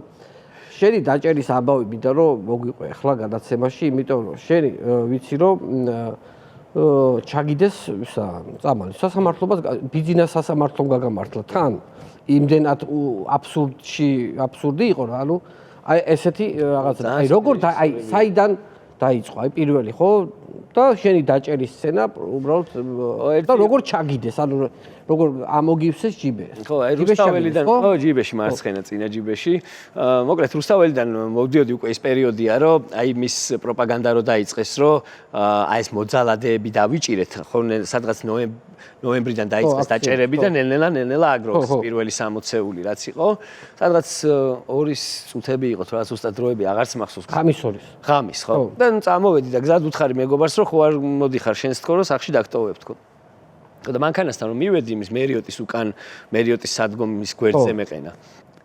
შენი დაჭერის ამბავი მინდა რომ მოგვიყვე ახლა გადაცემაში იმიტომ რომ შენი ვიცი რომ ჩაგიდეს წამალი სასამართლობას ბიზნეს სასამართლომ გაგამართლა თან იმდენად აბსურდი იყო რა ანუ აი ესეთი რაღაცა აი როგორ აი საიდან დაიწყო აი პირველი ხო და შენი დაჭერის სცენა უბრალოდ და როგორ ჩაგიდეს ანუ როგორ ამოგივსეს ჯიბეს ხო აი რუსთაველიდან ხო ჯიბეში მარცხენა წინა ჯიბეში მოკლედ რუსთაველიდან მოვდიოდი უკვე ის პერიოდია რომ აი მის პროპაგანდა რო დაიწყეს რომ აი ეს მოძალადეები დავიჭირეთ ხო სადღაც ნოემბრიდან დაიწყეს დაჭერები და ნელ-ნელა აგროვეს პირველი 60-ეული რაც იყო სადღაც 2 წუთები იყო თუ რა ზუსტად დროები აღარც მახსოვს ღამის ხო და წამოვედი და გზად უთხარი მეგობარს რომ ხო არ მოდიხარ შენს თქო რომ სახში დაგტოვებ თქო და მანქანასთან რომ მივედი იმის მერიოტის უკან მერიოტის სადგომის გვერდზე მეყენა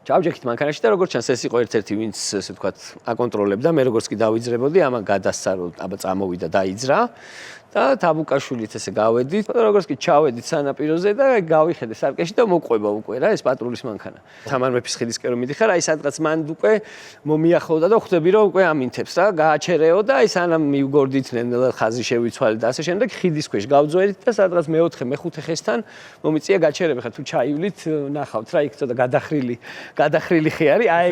ჩავჯექით მანქანაში და როგორც ჩანს ეს იყო ერთ-ერთი ვინც ესე ვთქვათ აკონტროლებდა მე როგორც კი დავიძრებოდი ამან გადასცა რომ აბა წამოვიდა დაიძრა და თაბუკაშვილით ესე გავედით და როგორც კი ჩავედით სანაპიროზე და გავიხედე სარკეში და მოყვება უკვე რა ეს პატრულის მანქანა თამარ მეფის ხიდისკენ რომ მიდიხარ აი სადღაც მან უკვე მომიახლოვდა და ხვდები რომ უკვე ამინთებს რა გააჩერეო და აი სანამ მივგორდითნენ ხაზი შევიცვალე და ასე შემდეგ ხიდის ქვეშ გავძვერით და სადღაც მე-4 მე-5 ხესთან მომიწია გაჩერები ხა თუ ჩაივლით ნახავთ რა იქ ცოტა გადახრილი ხე არის აი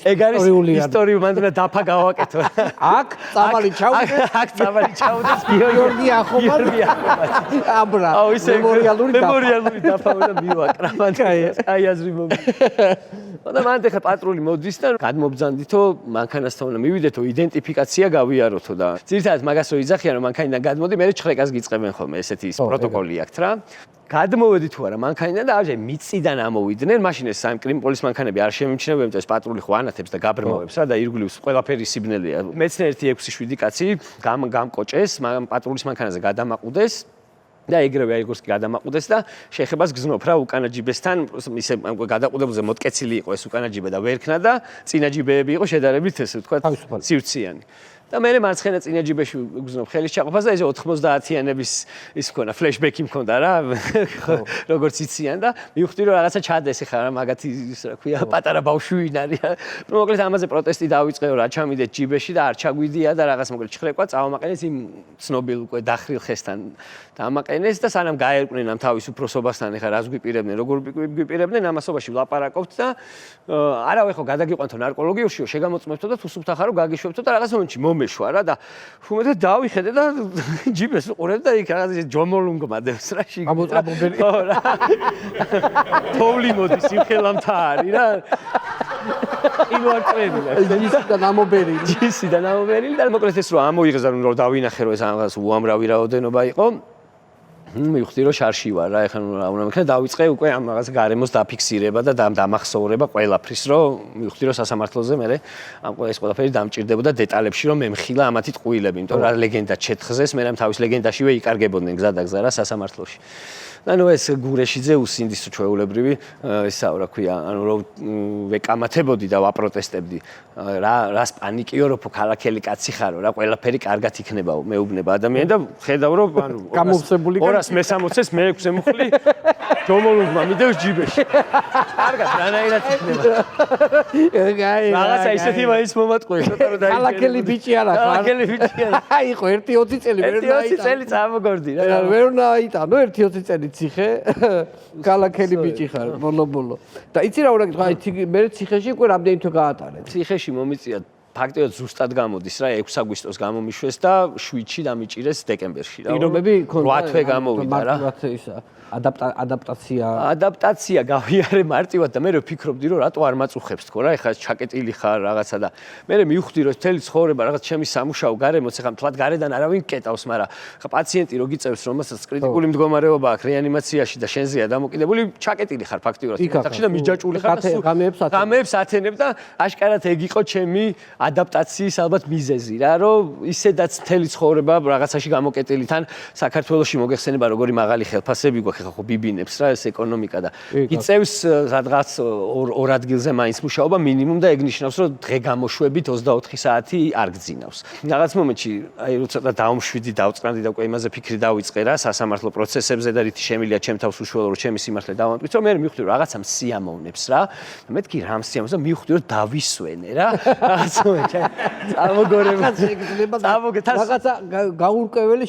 ეგ არის ისტორიული მანდ უნდა დაფა გავაკეთო აქ წამალი ჩავდეს აქ წამალი ჩავდეს გიორგი ახობად აბრა მემორიალური დაფა უნდა მივაკრა მანდ აი აზრი მომი და მანდ ხა პატრული მოდის და გადმობძანდითო მანქანასთან უნდა მივიდეთო იდენტიფიკაცია გავიაროთო და ძირითადად მაგას რო იძახიან რომ მანქანიდან გადმოდი მე ჩხრეკას გიწყებენ ხოლმე ესეთი პროტოკოლი აქვს რა გადმოვედი თუ არა მანქანიდან და აი მიწიდან ამოვიდნენ მაშინ ეს სამკრიმპოლის მანქანები არ შემიმჩნევია იმიტომ ეს პატრული ხო ანათებს და გაბრმავებს რა და ირგვლივ ყველაფერი სიბნელეა მეცნიერი 6-7 კაცი გამკოჭეს პატრულის მანქანაზე გადამაყუდეს და ეგრევე აიგოს გადამაყუდეს და შეხებას გზნობ რა უკანა ჯიბესთან ისე გადაყუდებულზე მოტკეცილი იყო ეს უკანა ჯიბე და ვერქნა და წინა ჯიბეები იყო შედარებით ესე ვთქვათ სივრციანი და მე მარცხენა წინა ჯიბეში ვგზნობ ხელის ჩაყოფას და ესე 90-იანების ის მქონდა ფლეშბექი მქონდა რა როგორც იციან და მივხვდი რომ რაღაცა ჩადეს ხა რა მაგათი ის რა ქვია პატარა ბავშვი ვინ არის მოკლედ ამაზე პროტესტი დავიწყეო რა ჩამიდეთ ჯიბეში და არ ჩაგვიდია და რაღაც მოკლედ ჩხრეკვა წავამაყენეს იმ ცნობილ უკვე დახრილ ხესთან დამაყენეს და სანამ გაერკვნენ ამ თავის უფროსობასთან ხა რას გვიპირებდნენ როგორ გვიპირებდნენ ამასობაში ვლაპარაკობთ და არავე ხო გადაგიყვანთო ნარკოლოგიურშიო შეგამოწმებთო და თუ სუფთა ხარო გაგიშვებთო და რაღაც მომენტში მომეშვა რა და ხუმეთე დავიხედე და ჯიბეს უყურებ და იქ რაღაც ჯომოლუნგმა დევს რა შიგ ამობერი ხო რა თოვლი მოდის იმხელამთა არის რა ინვარტრებია ჯისიდან ამობერი ჯისიდან ამობერი და მოკლედ ეს რომ ამოიღეს და რომ დავინახე რომ ეს რაღაც უამრავი რაოდენობა იყო მივხვდი რომ შარში ვარ რა ეხლა უნდა მექნა დავიწყე უკვე ამ რაღაც გარემოს დაფიქსირება და დამახსოვრება ყველაფრის რომ მივხვდი რომ სასამართლოზე მე ამ ეს ყველაფერი დამჭირდებოდა დეტალებში რომ მემხილა ამათი ტყუილები იმიტომ რა ლეგენდა ჩეთხზეს მე რამ თავის ლეგენდაშივე იკარგებოდნენ გზადაგზა რა სასამართლოში ანუ ეს გურეშიძე უსინდის ჩვეულებრივი ესა რა ქვია ანუ რომ ვეკამათებოდი და ვაპროტესტებდი რას პანიკიო რომ ქალაქელი კაცი ხარო რა ყველაფერი კარგად იქნება მეუბნება ადამიანი და ხედავ რომ ანუ გამოვსებული 260-ს მე-6-ზე მუხლი ჯომოლუნგმა მიდევს ჯიბეში კარგად რანაირად იქნება რაღაცა ისეთი მაინც მომატყვია რომ ქალაქელი ბიჭი არა ხარ ქალაქელი ბიჭი არა აი ხო 1-20 წელი ვერ დაიტანო 1-20 წელი წამოგორდი რა ვერ დაიტანო 1-20 წელი ციხე ქალაქელი ბიჭი ხარ ბოლო და იცი რა უნდა გითხრა აი მე ციხეში უკვე რამდენი თვე გაატარეთ ციხეში მომიწია ფაქტიურად ზუსტად გამოდის რა 6 აგვისტოს გამომიშვეს და 7-ში დამიჭირეს დეკემბერში რა პირობები 8 თვე გამოვიდა რა ადაპტაცია გავიარე მარტივად და მე ვფიქრობდი რომ რატო არ მაწუხებს თქო რა ეხლა ჩაკეტილი ხარ რაღაცა და მე მივხვდი რომ მთელი ცხოვრება რაღაც ჩემი სამუშაო გარემოც ეხლა მთლად გარედან არავინ კეტავს მაგრამ ხა პაციენტი რო გიწევს რომელსაც კრიტიკული მდგომარეობა აქვს რეანიმაციაში და შენზეა დამოკიდებული ჩაკეტილი ხარ ფაქტიურად თახში და მიჯაჭული ხარ და გამეებს ათენებ და აშკარად ეგ იყო ჩემი ადაპტაციის ალბათ მიზეზი რა რომ ისედაც მთელი ცხოვრება რაღაცაში გამოკეტილი თან საქართველოში მოგეხსენება როგორი მაღალი ხელფასები გვაქვს ხო ბიბინებს რა ეს ეკონომიკა და იწევს რაღაც ორ ადგილზე მაინც მუშაობა მინიმუმ და ეგ ნიშნავს რომ დღე გამოშვებით 24 საათი არ გძინავს რაღაც მომენტში აი როცა დავმშვიდი დავწყნადი და უკვე იმაზე ფიქრი დავიწყე რა სასამართლო პროცესებზე და რითი შემილია ჩემ თავს უშუალო რომ ჩემი სიმართლე დავამტკიცო მე მივხვდი რომ რაღაცა მსიამოვნებს რა და მეთქი რა მსიამოვნებს და მივხვდი რომ დავისვენე რა რაღაც მომენტში წამოგორება რაღაცა გაურკვეველი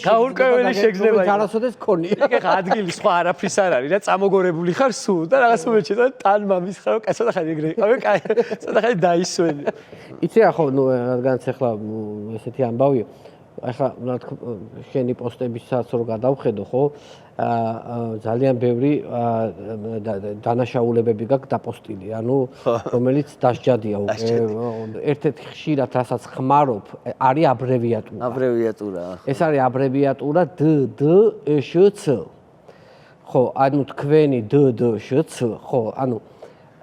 შეგრძნება არასოდეს ქონია ეგ ადგილი სხვა არაფრის არ არის რა წამოგორებული ხარ სულ და რაღაც მომენტში და თან მამის ხარ კაცო და ხარ ეგრე იყავი კაი ცოტა ხანი დაისვენე იცი რა ხო ნუ რადგანაც ახლა ესეთი ამბავია ახლა შენი პოსტებისაც რო გადავხედო ხო ძალიან ბევრი დანაშაულებები გაქვს დაპოსტილი ანუ რომელიც დასჯადია უკვე ერთ-ერთი ხშირად რასაც ხმარობ არის აბრევიატურა ეს არის აბრევიატურა DDŠC ხო ანუ თქვენი DDŠC ხო ანუ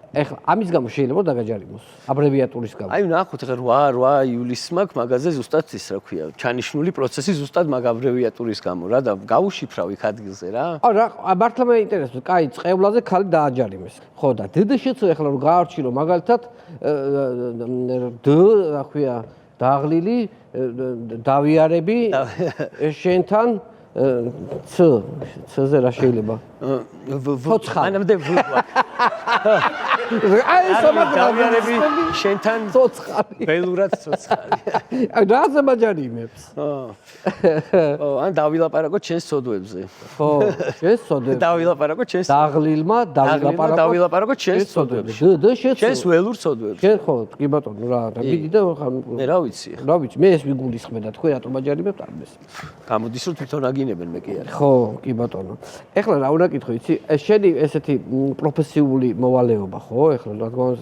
ეხლა ამის გამო შეიძლება დაგაჯარიმოს აბრევიატურის გამო. აი ნახოთ ახლა 8 ივლისს მაქვს მაგაზე ზუსტად ის რა ქვია, ჩანიშნული პროცესი ზუსტად მაგ აბრევიატურის გამო რა და გავუშიფრავ იქ ადგილზე რა. რა მართლა მე ინტერესებს, კაი, წყევლაზე ხალი დააჯარიმეს. ხო და დდშ-ც ეხლა რომ გაარჩინო მაგალითად დ რა ქვია, დაღლილი, დავიარები შენთან ц-ზე რა შეიძლება? ცოცხალი. მანამდე ვულა. აი დავიარები შენთან ცოცხალი. ველურად ცოცხალი. რა ზემაჯარიმებს? ან დავილაპარაკო ჩვენს სოდვებზე. ხო, ჩვენს სოდვებზე. დავილაპარაკო ჩვენს დაღლილმა დავილაპარაკო ჩვენს სოდვებზე. ჩვენს ველურ სოდვებზე. შენ ხო, კი ბატონო რა, მიდი და მე რა ვიცი. რა ვიცი, მე ეს ვიგულისხმე და თქვენ რატომ აჯარიმებთ არ მესმის. გამოდის რომ თვითონ აგინებენ მე კი არა. ხო, კი ბატონო. ეხლა რა უნდა კითხო, იცი, შენი ესეთი პროფესიული მოვალეობა, ხო? ეხლა რადგან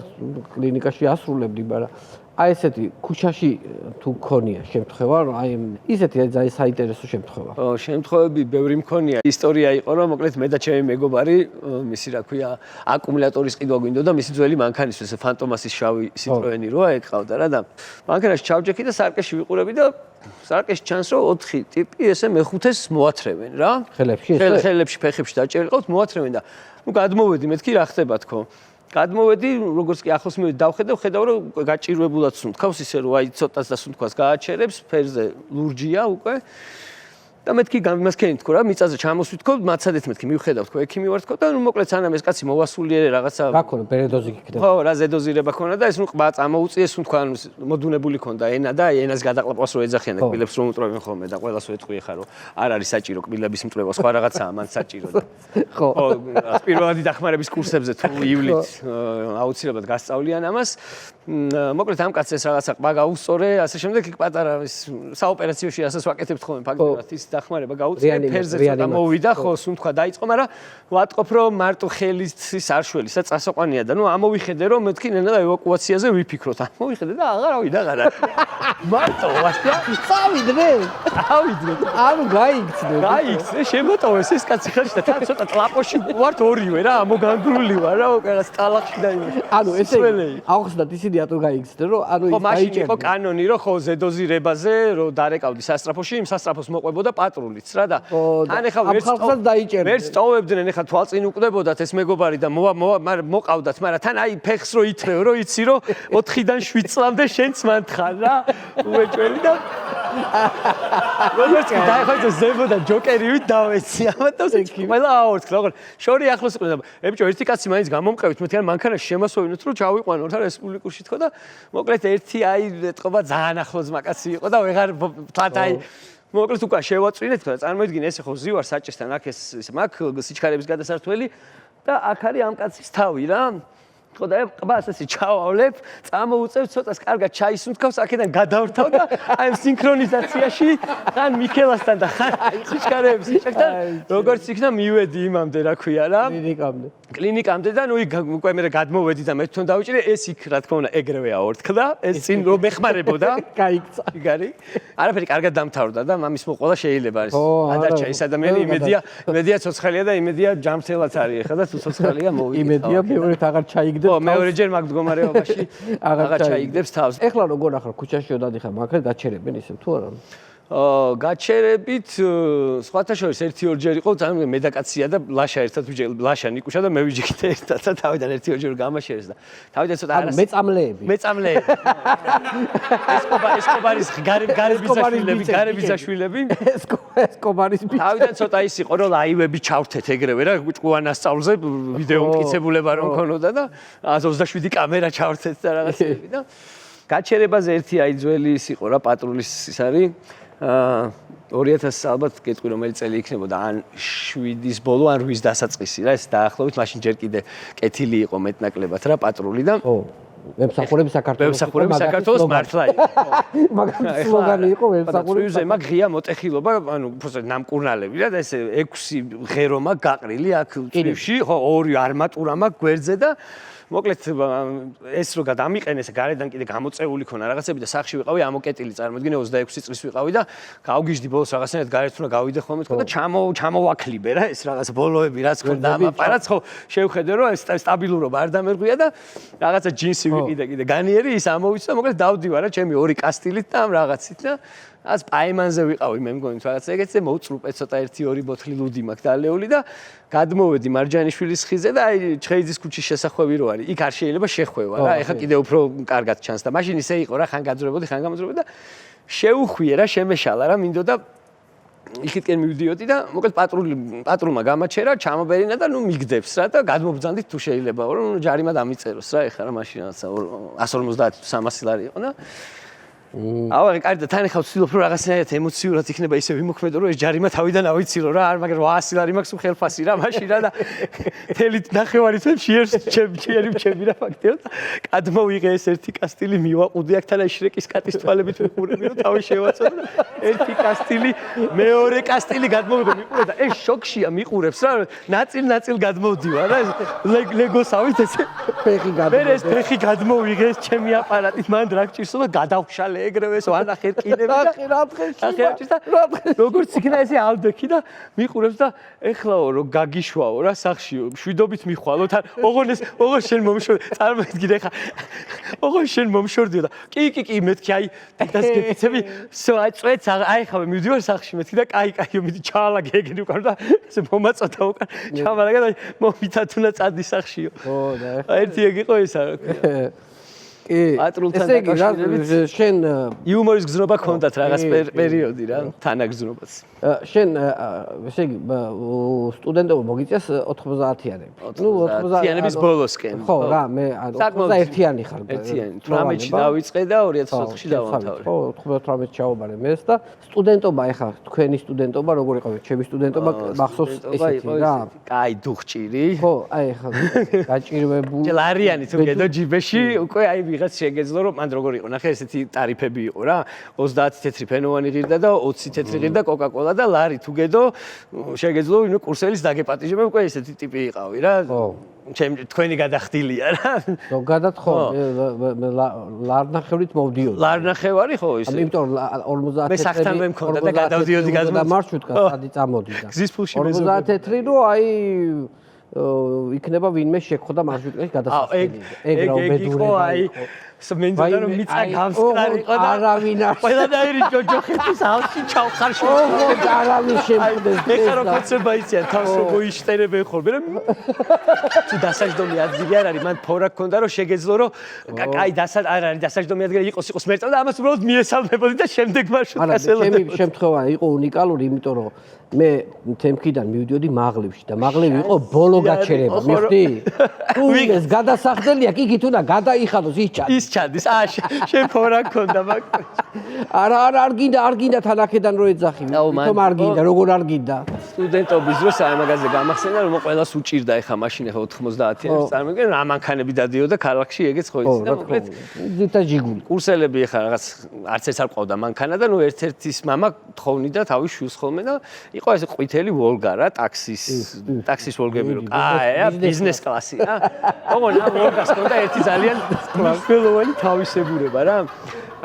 კლინიკაში ასრულებდი, მაგრამ აი ესეთი ქუჩაში თუ გქონია შემთხვევა, რომ აი ისეთი ძალიან საინტერესო შემთხვევა. შემთხვევები ბევრი მქონია. ისტორია იყო, რომ მოკლედ მე და ჩემი მეგობარი, მისი რა ქვია, აკუმულატორის ყიდვა გვინდოდა, მისი ძველი მანქანისთვის, ფანტომასის შავი Citroen-ი როა ეკყავდა რა და მანქანაში ჩავჯექი და სარკეში ვიყურები და სარკეში ჩანს რომ 4 ტიპი ესე მეხუთეს მოათრევენ რა. ხელებში, ფეხებში დაჭერილყავთ, მოათრევენ და ნუ გადმოვედი, მეთქი რა ხდება თქო. გადმოვედი, როგორც კი ახლოს მივედი, დავხედავ, ხედავ რომ გაჭირვებულად სუნთქავს, ისე რომ აი ცოტას და სუნთქვას გააჩერებს, ფერზე ლურჯია უკვე. და მეთქი გამასქენი თქო რა, მიწაზე ჩამოსვით თქო, მაცადეთ მეთქი მივხედავ თქო, ექიმი ვარ თქო და ნუ მოკლედ სანამ ეს კაცი მოვასულიერე რაღაცა. რა ქონა, ბერედოზი გიქდა. ხო, რა ზედოზირება ქონა და ეს ნუ ყბა წამოუწიეს, სუნთქვა მოდუნებული ქონდა ენა და ენას გადაყლაპავს რომ ეძახიან კბილებს რომ უტრევენ ხოლმე და ყველას ვეთქვი ხა რომ არ არის საჭირო კბილების მტრევა, სხვა რაღაცაა მან საჭირო და. ხო. პირველადი დახმარების კურსებზე თუ ივლით აუცილებლად გასწავლიან ამას. მოკლედ ამ კაცს ეს რაღაცა ყბა გაუსწორე, ასე შემდეგ იქ პატარა ის საოპერაციოში რასაც ვაკეთებთ ხოლმე ფაქტობრივად ის დახმარება გაუწია, ფერზე ცოტა მოვიდა, ხო, სუნთქვა დაიწყო, მაგრამ ვატყობ რომ მარტო ხელის არ შველისა წასაყვანია და ნუ ამოვიხედე რომ მეთქი ნენა და ევაკუაციაზე ვიფიქროთ. ამოვიხედე და აღარავი. მარტო ვასტა წავიდრე. ანუ გაიქცნე. გაიქცნე, შემოტოვეს ეს კაცი ხელში და თან ცოტა ტლაპოში ვართ ორივე რა, ამოგანგრული ვარ რა, უკერას ტალახში და იმაში. ანუ ესე აღხსნათ ისინი ატო გაიქცნე რომ ანუ ის დაიჭერა. ხო, მაშინ იყო კანონი რომ ხო ზედოზირებაზე რომ დარეკავდი სასტრაფოში, იმ სასტრაფოს მოყვებოდა პატრულიც რა და თან ეხა ვერც წოვებდნენ ეხა თვალწინ უკდებოდათ ეს მეგობარი და მოყავდათ, მაგრამ თან აი ფეხს რო ითრევ რო იცი რომ 4-დან 7 წლამდე შენც მანთხარ რა უეჭველი და როგორც დაიხოჭო ზებოდა ჯოკერივით დავეცი ამათავს ყველა აორთქლა როგორ შორი ახლოს იყო და ებჭო ერთი კაცი მაინც გამომყევით მეთქი ან მანქანაში შემოსვენოთ რომ ჩავიყვანოთ რა რესპუბლიკურში თქო და მოკლედ ერთი აი ეთყობა ძალიან ახლოს მაკაცი იყო და ვეღარ თათ აი მოკლედ უკან შევაწვინეთ და წარმოიდგინე ესე ხო ზივარ საჭესთან აქ ეს მაგ სიჩქარების გადასართველი და აქ არის ამ კაცის თავი რა ხო და ყბას ესე ჩავავლებ, წამოუწევ ცოტას კარგად ჩაისუნთქავს, აქედან გადავრთავ და აი სინქრონიზაციაში ხან მიქელასთან და ხან სიჩქარეების სიჩქართან როგორც იქნა მივედი იმამდე რა ქვია რა კლინიკამდე და ნუ უკვე მე გადმოვედი და მე თვითონ დავიჭირე ეს იქ რა თქმა უნდა ეგრევე აორთქლა ეს წინ რომ მეხმარებოდა გაიქცა იგარი არაფერი კარგად დამთავრდა და მამის მოყოლა შეიძლება არის ადარჩა ეს ადამიანი იმედია ცოცხალია და იმედია ჯამრთელაც არის ახლა და თუ ცოცხალია მოვიდა იმედია მეორედ აღარ ჩაიგდებს ხო მეორეჯერ მაგ მდგომარეობაში აღარ ჩაიგდებს თავს ეხლა როგორ ახლა ქუჩაში დადიხარ მაგას გაჩერებენ ისე თუ არა გაჩერებით სხვათა შორის 1-2 იყო ძალიან მე და კაცია და ლაშა ერთად ლაშა ნიკუშა და მე ვიჯიქით ერთად და თავიდან 1-2 გამაშერეს და თავიდან ცოტა არა მეწამლეები ესკობარის გარებიზაშვილები ესკობარის თავიდან ცოტა ის იყო რომ ლაივები ჩავრთეთ ეგრევე რა ჭუანასწავლზე ვიდეო მტკიცებულება რომ ქონოდა და 27 კამერა ჩავრთეთ და რაღაცები და გაჩერებაზე ერთი აი ძველი ის იყო რა პატრულის ის არის 2000 ალბათ კეთყვი რომელი წელი იქნებოდა ან 7-ის ბოლო ან 8-ის დასაწყისი რა ეს დაახლოებით მაშინ ჯერ კიდე კეთილი იყო მეტნაკლებად რა პატრული და მემსახურები საქართველოს. მემსახურები საქართველოს მართლა იყო. მაგარი სლოგანი იყო მემსახურები. წვიუზე მაგ ღია მოტეხილობა, ანუ უბრალოდ ნამკურნალები და ესე 6 ღერო მაგ გაყრილი აქ წვივში, ხო 2 არმატურა მაგ გვერდზე და მოკლედ ეს რო გადამიყენეს გარედან კიდე გამოწეული ქონა რაღაცები და სახში ვიყავი ამოკეტილი წარმოიდგინე 26 წლის ვიყავი და გავგიჟდი ბოლოს რაღაცნაირად გარეთ უნდა გავიდე ხოლმე თქო და ჩამოვაკლიბე რა ეს რაღაც ბოლოები რაც ხონდა ამაპარაც ხო შევხედე რომ ეს სტაბილურობა არ დამერღვია და რაღაცა ჯინსი ვიყიდე კიდე განიერი ის ამოვიცვა მოკლედ დავდივარ რა ჩემი 2 კასტილით და ამ რაღაცით და ას პაიმანზე ვიყავი მე მგონი რაღაცა ეგეთზე მოუწრუპე ცოტა 1-2 ბოთლი ლუდი მაქვს დალეული და გადმოვედი მარჯანიშვილის ხიზე და აი ჩხეიძის ქუჩის შესახვევი რო არის იქ არ შეიძლება შეხვევა რა ეხა კიდე უფრო კარგად ჩანს და მაშინ ისე იყო რა ხან გაძრებოდი ხან გამოძრებოდი და შეუხვიე რა შემეშალა რა მინდოდა იქითკენ მივდიოდი და მოკლედ პატრულმა გამაჩერა ჩამობერინა და ნუ მიგდებს რა და გადმობძანდით თუ შეიძლება რომ ჯარიმა დამიწეროს რა ეხა რა მაშინ რაღაცა 150-300 ლარი იყო და აუ კარგი და თან ახლა ვცდილობ რომ რაღაცნაირად ემოციურად იქნება ისე ვიმოქმედო რომ ეს ჯარიმა თავიდან ავიცილო რა არ მაგრამ 800 ლარი მაქვს უხელფასი რა მაშინ რა და თელით ნახევარი თემში ერთ ჩემი რა ფაქტიოდ გადმოვიღე ეს ერთი კასტილი მივაყუდი აქთან აი შრეკის კატის თვალებით ვიყურები რომ თავი შევაწოდო ერთი კასტილი მეორე კასტილი გადმოვიღე მიყურე და ეს შოქშია მიყურებს რა ნაწილ გადმოვდივარ რა ლეგოსავით ესე ფეხი გადმოვიღე ეს ჩემი აპარატით მან რა გჭირსო და გადავშალე ეგრევე ეს ვანახე რკინები და როგორც იქნა ესე ალდექი და მიყურებს და ეხლაო რომ გაგიშვაო რა სახშიო შვიდობით მიხვალოთ ან ოღონ შენ მომშორდი წარმოიდგინე ხა ოღონ შენ მომშორდიო და კი მეთქი აი დას გეკიცები წვეც აი ხა მივდივარ სახში მეთქი და კაი მიდი ჩაალაგე ეგენი უკან და ესე მომაწოდა უკან ჩამალაგე და მომითათუნა წადი სახშიო ხო და ერთი ეგ იყო ისა პატრულთან დაკავშირებით შენ იუმორის გზნობა ქონდათ რაღაც პერიოდი რა თანაგზნობას შენ ესე იგი სტუდენტობა მოგიწეს 90-იანები. ნუ 90-იანების ბოლოსკენ. ხო, რა, მე 91-იანი ხარ. 18-ში დავიწყე და 2004-ში დავამთავრე. ხო, 98-ში ჩავაბარე მეც და სტუდენტობა ეხლა თქვენი სტუდენტობა როგორ იყო? ჩემი სტუდენტობა მახსოვს ესეთი რა. კაი დუხჭირი. ხო, აი ეხლა გაჭირვებული. ჯელარიანი თუ გედო ჯიბეში უკვე აი ვიღაც შეგეძლო რომ მან როგორ იყო? ნახე ესეთი ტარიფები იყო რა. 30 თეთრი ფენოვანი ღირდა და 20 თეთრი ღირდა კოკა-კოლა და ლარი თუ გედო შეგეძლო ინო კურსელის დაგეპატიჟებ უკვე ესეთი ტიპი იყავი რა თქვენი გადახდილია რა ზოგადად ხო ლარნახევრით მოვდიოდი ლარნახევარი ხო ისე იმიტომ 50 მე სახთანვე მქონდა და გადავდიოდი მარშრუტკა სადი წამოდი და გზის ფულში 50 თეთრი რო აი იქნება ვინმე შეგხვდა მარშრუტკაში გადასასვლელი ეგ რა ბედური მენდოდა რომ მიწა გამსკარი იყო და არავინ არ ყველანაირი ჯოჯოხეთის ალში ჩავხარში ოღო არავინ შემხვდეს ეხლა რო კაცება იციან თავს რო მოიშტერებენ ხოლმე რომ თუ დასაჯდომი ადგილი არ არის მან ფორა გქონდა რომ შეგეძლო რომ კაი არ არის დასაჯდომი ადგილი იყოს მერწა და ამას უბრალოდ მიესალმებოდი და შემდეგ მარშრუტკას ელოდებოდი ჩემი შემთხვევა იყო უნიკალური იმიტომ რომ მე თემქიდან მივდიოდი მაღლივში და მაღლივი იყო ბოლო გაჩერება მიხდი თუ ეს გადასახდელია კი გით უნდა გადაიხადოს ის ჩადის შენ ფორა გქონდა მაგ არ გინდა თანახედან რო ეძახი თომ არ გინდა როგორ არ გინდა სტუდენტობის დროს აი მაგაზე გამახსენდა რომ ყველას უჭირდა ეხა მაშინ ეხა 90-იანს წარმოგიდგენ რა მანქანები დადიოდა ქალაქში ეგეც ხო იცი და მოკლედ ზეთა ჯიგული კურსელები ეხა რაღაც არც ეს არ ყავდა მანქანა და ნუ ერთ-ერთის მამა თხოვნიდა თავის შვილს ხოლმე და იყო ეს ყვითელი ვოლგა რა ტაქსის ვოლგები რო აი ბიზნეს კლასი რა ოღონდ ამ ვოლგას ყავდა ერთი ძალიან მნიშვნელოვანი თავისებურება რა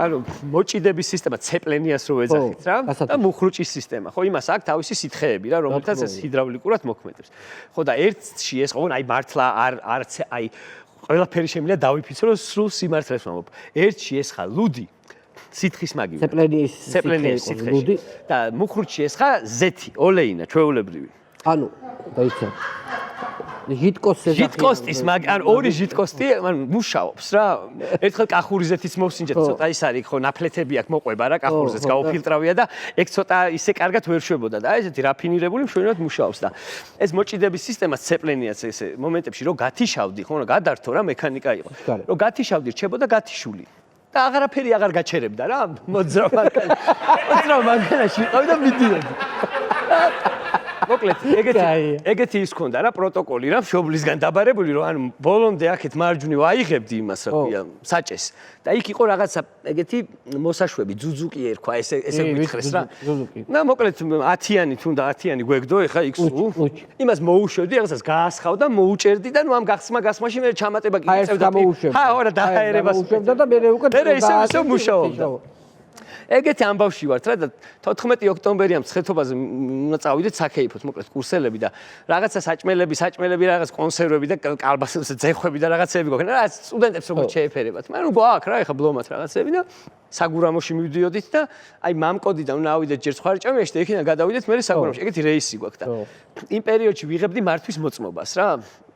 ანუ მოჭიდების სისტემა ცეპლენიას რო ეძახით რა და მუხრუჭის სისტემა ხო იმას აქვს თავისი სითხეები რა რომელთაც ეს ჰიდრავლიკურად მოქმედებს ხო და ერთში ეს ოღონდ აი მართლა არც აი ყველაფერი შემიძლია დავიფიცო რომ სრულ სიმართლეს ვამბობ ერთში ეს ხა ლუდი სითხის მაგივე ცეპლენიის სითხეში და მუხრუჭი ეს ხა ზეთი ოლეინა ჩვეულებრივი ანუ დაიცა ჟიტკოსტის ან ორი ჟიტკოსტი ან მუშაობს რა ერთხელ კახურიზეთიც მოვსინჯეთ ცოტა ის არის ხო ნაფლეთები აქვს მოყვება რა კახურიზეთს გაუფილტრავია და ეგ ცოტა ისე კარგად ვერ შვებოდა და ესეთი რაფინირებული მშვენივრად მუშაობს და ეს მოჭიდების სისტემა ცეპლენიაც ესე მომენტებში რომ გათიშავდი ხო გადართო რა მექანიკა იყო რომ გათიშავდი რჩებოდა გათიშული და აღარაფერი აღარ გაჩერებდა რა მოძრავ მანქანაში ვიყავი და მიდიოდი მოკლედ, ეგეთი ის ქონდა რა პროტოკოლი რა მშობლისგან დაბარებული რომ ანუ ბოლომდე აქეთ მარჯვნივ აიღებდი იმას რა ქვია საჭეს და იქ იყო რაღაცა ეგეთი მოსაშვები ძუძუკი ერქვა ესე გითხრეს რა და მოკლედ 10-იანი თუნდა 10-იანი გვეგდო ეხა იქ სულ იმას მოუშვებდი რაღაცას გაასხავ და მოუჭერდი და ნუ ამ გახსმაში მე ჩამატება კი წევდა ჰა ორა დააერებას უშვებდა და მე უკვე ისე მუშაობდა ეგეთი ამბავში ვართ რა და 14 ოქტომბერი ამ ცხეთობაზე უნდა წავიდეთ საქეიფოთ მოკლედ კურსელები და რაღაცა საჭმელები რაღაც კონსერვები და კალბასებზე ძეხვები და რაღაცები გვაქვს რა სტუდენტებს როგორ შეეფერებათ მაგრამ ნუ გვაქვს რა ეხა ბლომად რაღაცები და საგურამოში მივდიოდით და აი მამკოდიდან უნდა ავიდეთ ჯერ სხვა რჭამიაში და იქიდან გადავიდეთ მე საგურამოში ეგეთი რეისი გვაქვს და იმ პერიოდში ვიღებდი მართვის მოწმობას რა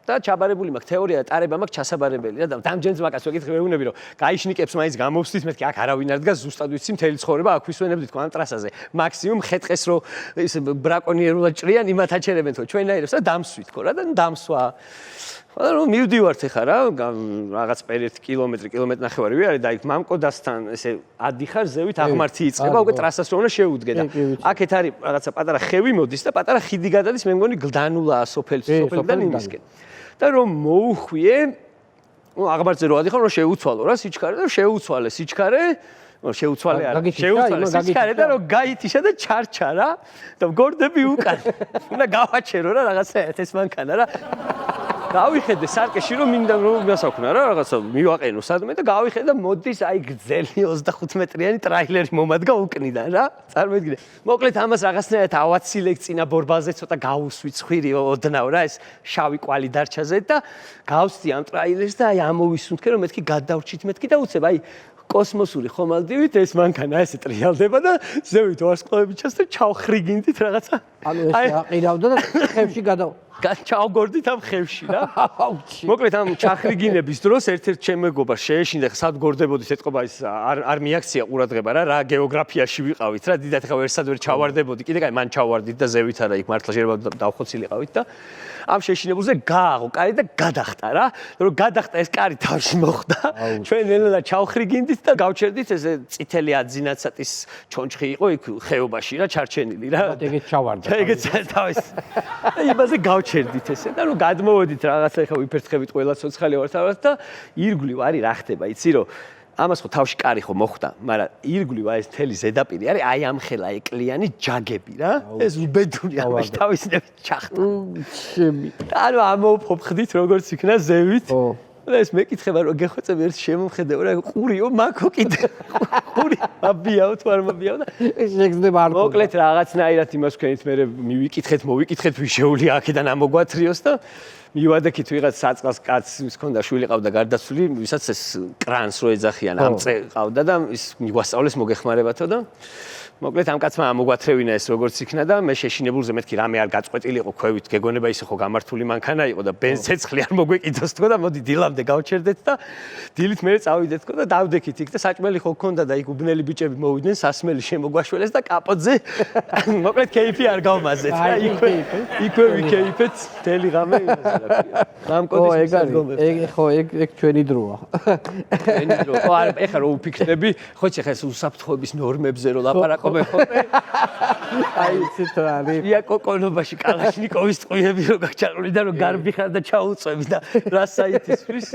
და ჩაბარებული მაქვს თეორია და ტარება მაქვს ჩასაბარებელი რა და დამჯენს მაგას ვეკითხე მეუბნები რომ გაიშნიკებს მაინც გამოვსდით მეთქი აქ არავინ არ დგას ზუსტად ვიცი მთელი ცხოვრება აქ ვისვენებდით ამ ტრასაზე მაგსიმუმ ხეთყეს რომ ის ბრაკონიერულად ჭრიან იმათ აჩერებენ თო ჩვენაირებს და დამსვით ხო რა და დამსვა ანუ მივდივართ ეხა რა რაღაც პერიოდ კილომეტრი-ნახევარი ვიარე და იქ მამკოდასთან ესე ადიხარ ზევით აღმართი იწყება უკვე ტრასას რომ უნდა შეუდგე და აქეთ არის რაღაცა პატარა ხევი მოდის და პატარა ხიდი გადადის მე მგონი გლდანულაა სოფელიდან იმისკენ და რომ მოუხვიე ნუ აღმართზე რო ადიხარ რომ შეუცვალო რა სიჩქარე და შეუცვალე სიჩქარე შეუცვალე არა შეუცვალე სიჩქარე და რომ გაითიშა და ჩარჩა რა და მგორდები უკან უნდა გავაჩერო რა რაღაცა ეს მანქანა რა გავიხედე სარკეში რომ მინდა რომ გასაქმნა რა რაღაცა მივაყენო სადმე და გავიხედე მოდის აი გძელი 25 მეტრიანი ტრაილერი მომადგა უკნიდან რა წარმოიდგინე მოკლედ ამას რაღაცნაირად ავაცილებ წინა ბორბალზე ცოტა გავუსვი ცხვირი ოდნავ რა ეს შავი კვალი დარჩაზე და გავსდი ამ ტრაილერს და აი ამოვისუნთქე რომ მეთქი გადავრჩით მეთქი და უცებ აი კოსმოსური ხომალდივით ეს მანქანა ესე ტრიალდება და ზევით ვარსკვლავები ჩას და ჩავხრიგინდით რაღაცა ანუ ეს აყირავდა და ხევში ჩავგორდით ამ ხევში რა მოკლედ ამ ჩახრიგინების დროს ერთ-ერთ ჩემეგობას შეეშინდა სად გორდებოდით ეთყობა ის არ მიაქცია ყურადღება რა გეოგრაფიაში ვიყავით რა დიდად ხა ვერსად ვერ ჩავარდებოდი კიდე კაი მან ჩავარდით და ზევით არა იქ მართლა შეიძლება დავხოცილიყავით და ამ შეშინებულზე გააღო კარი და გადახტა რა რომ გადახტა ეს კარი თავში მოხვდა ჩვენ ნელა ჩავხრიგინდით და გავჩერდით ესე წითელი აძინაცატის ჩონჩხი იყო იქ ხეობაში რა ჩარჩენილი რა ეგეც ჩავარდა ეგეც თავის იმაზე ჩერდით ესე და რომ გადმოვედით რაღაცა ეხა ვიფერთხებით ყველა ცოცხალი ვართ და ირგვლივ არის რა ხდება იცი რომ ამას ხო თავში კარი ხო მოხვდა მაგრამ ირგვლივ ეს მთელი ზედაპირი არის აი ამ ხელა ეკლიანი ჯაგები რა ეს უბედური ამაში თავისნებით ჩახტა ჩემი ანუ ამოფოფხდით როგორც იქნა ზევით და ეს მეკითხება რომ გეხოცები ერთ შემომხედავ რა ყურიო მაქო კიდე ყური აბიაო თუ არ მაბიაო და ეს შეგზნება არ მოკლედ რაღაცნაირად იმას ვქენით მე მოვიკითხეთ ვიშეული აქედან ამოგვათრიოს და მივადექით ვიღაც საწყალს კაცს მქონდა შვილი ყავდა გარდაცვლილი ვისაც ეს კრანს რო ეძახიან ამწე ყავდა და ის მიგვასწავლეს მოგეხმარებათო და მოკლედ ამ კაცმა ამოგვათრევინა ეს როგორც იქნა და მე შეშინებულზე მეთქი რამე არ გაწყვეტილიყო ქვევით გეგონება ისე ხო გამართული მანქანა იყო და ბენზეცხლი არ მოგვეკიდოს თქო და მოდი დილამდე გავჩერდეთ და დილით მე წავიდეთ თქო და დავდექით იქ და საჭმელი ხო გქონდა და იქ უბნელი ბიჭები მოვიდნენ სასმელი შემოგვაშველეს და კაპოტზე მოკლედ კეიფი არ გავმაზეთ რა იქვე ვიკეიფეთ მთელი ღამე გამკოდის ეგ ხო ეგ ჩვენი დროა ჩვენი დრო ხო არ ეხა რო უფიქრები ხო ხე ეს უსაფრთხოების ნორმებზე რო ლაპარაკობ აი ციტრალი ია კოკონობაში კალაშნიკოვის ტყვიები რო გაჩაყრული და რო გარბი ხარ და ჩაუწვევი და რა საითისთვის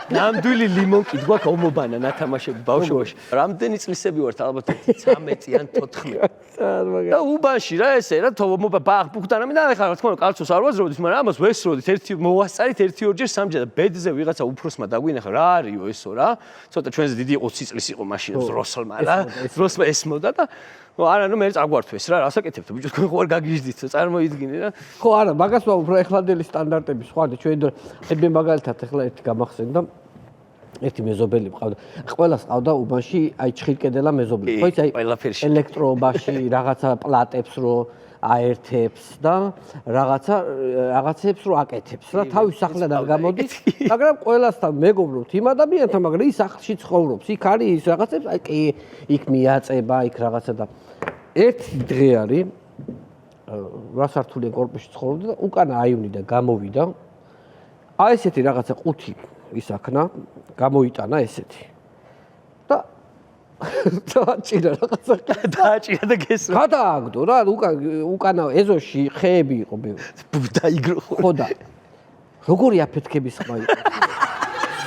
ნამდვილი ლიმონკი გვაქვს ომობანა ნათამაშები ბავშვობაში რამდენი წლისები ვართ ალბათ 13 ან 14 და უბანში რა ესე რა ომობა ბახბუქთან ამი და ეხლა რა თქმა უნდა კალცოს არ ვაზრობდით მაგრამ ამას ვესროდით ერთი მოვასწარით 1-2 სამჯერ და ბედზე ვიღაცა უფროსმა დაგვინახა რა არისო ესო რა ცოტა ჩვენზე დიდი 20 წლის იყო მაშინ როსლმა რა როსმა ესმოდა და არა ნუ მე წაგვართვეს რა რასაკეთებთ ბიჭო თქვენ ხო არ გაგიჟდით წარმოიდგინე რა ხო არა მაგას უფრო ეხლანდელი სტანდარტები სხვა და ჩვენი დრო მე მაგალითად ეხლა ერთი გამახსენდა ერთი მეზობელი მყავდა ყველას ყავდა უბანში აი ჩხილკედელა მეზობელი ხო იცი აი ელექტროობაში რაღაცა პლატებს რო აერთებს და რაღაცებს რო აკეთებს რა თავის სახლიდან არ გამოდის მაგრამ ყველასთან მეგობრობთ იმ ადამიანთან მაგრამ ის სახლში ცხოვრობს იქ არის ის რაღაცებს აი კი იქ მიაწება იქ რაღაცა და ერთი დღე არის რა სართულიან კორპუსში ცხოვრობდა და უკან აივნიდა გამოვიდა აი ესეთი რაღაცა ყუთი ისაქნა გამოიტანა ესეთი და დააჭირა რაღაცა. დააჭირა და გესრა. გადააგდო რა, უკანა ეზოში ხეები იყო ბევრი. დაიგრო. ხო და როგორი აფეთქების ხმა იყო.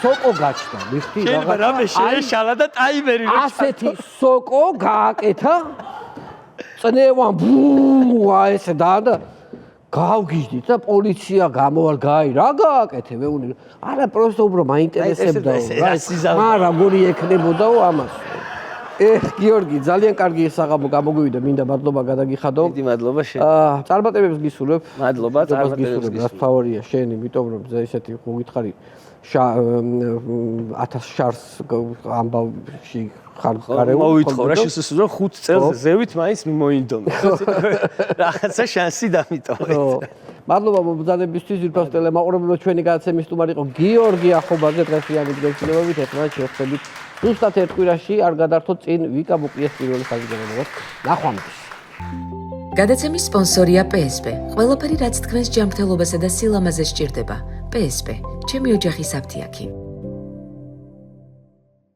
სოკო გაჩნდა, მიხდი შეიძლება რამე შეეშალა და ტაიმერი რო ასეთი სოკო გააკეთა. წნევან ბუა ესე და გავგიჟდით და პოლიცია გამოვალ გაი რა გააკეთე მეუნი არა პროსტო უბრალოდ მაინტერესებდა რა როგორი ექნებოდაო ამას გიორგი ძალიან კარგი საღამო გამოგვივიდა მინდა მადლობა გადაგიხადო დიდი მადლობა შენ წარმატებებს გისურვებ მადლობა წარმატებებს გისურვებ ფავორია შენ იმიტომ რომ ესეთი გითხარი 1000 შარს ამბავში ხარ გარევ მოვითხოვ რა შესაძლოა 5 წელს ზევით მაინც მოინდომა რაღაცა შანსი დამიტოვეთ მადლობა მობრძანებისთვის ვირფას ტელემაყურებელო ჩვენი გადაცემის სტუმარი იყო გიორგი ახობაძე დღესიანი ბრძოლებით ერთმანეთს შევხვდებით ზუსტად ერთ კვირაში არ გადართოთ წინ ვიკა მუყიეს პირველი ხაზგერებად ნახვამდის გადაცემის სპონსორია PSP ყველაფერი რაც თქვენს ჯანმრთელობასა და სილამაზეს სჭირდება PSP ჩემი ოჯახის აფთიაქი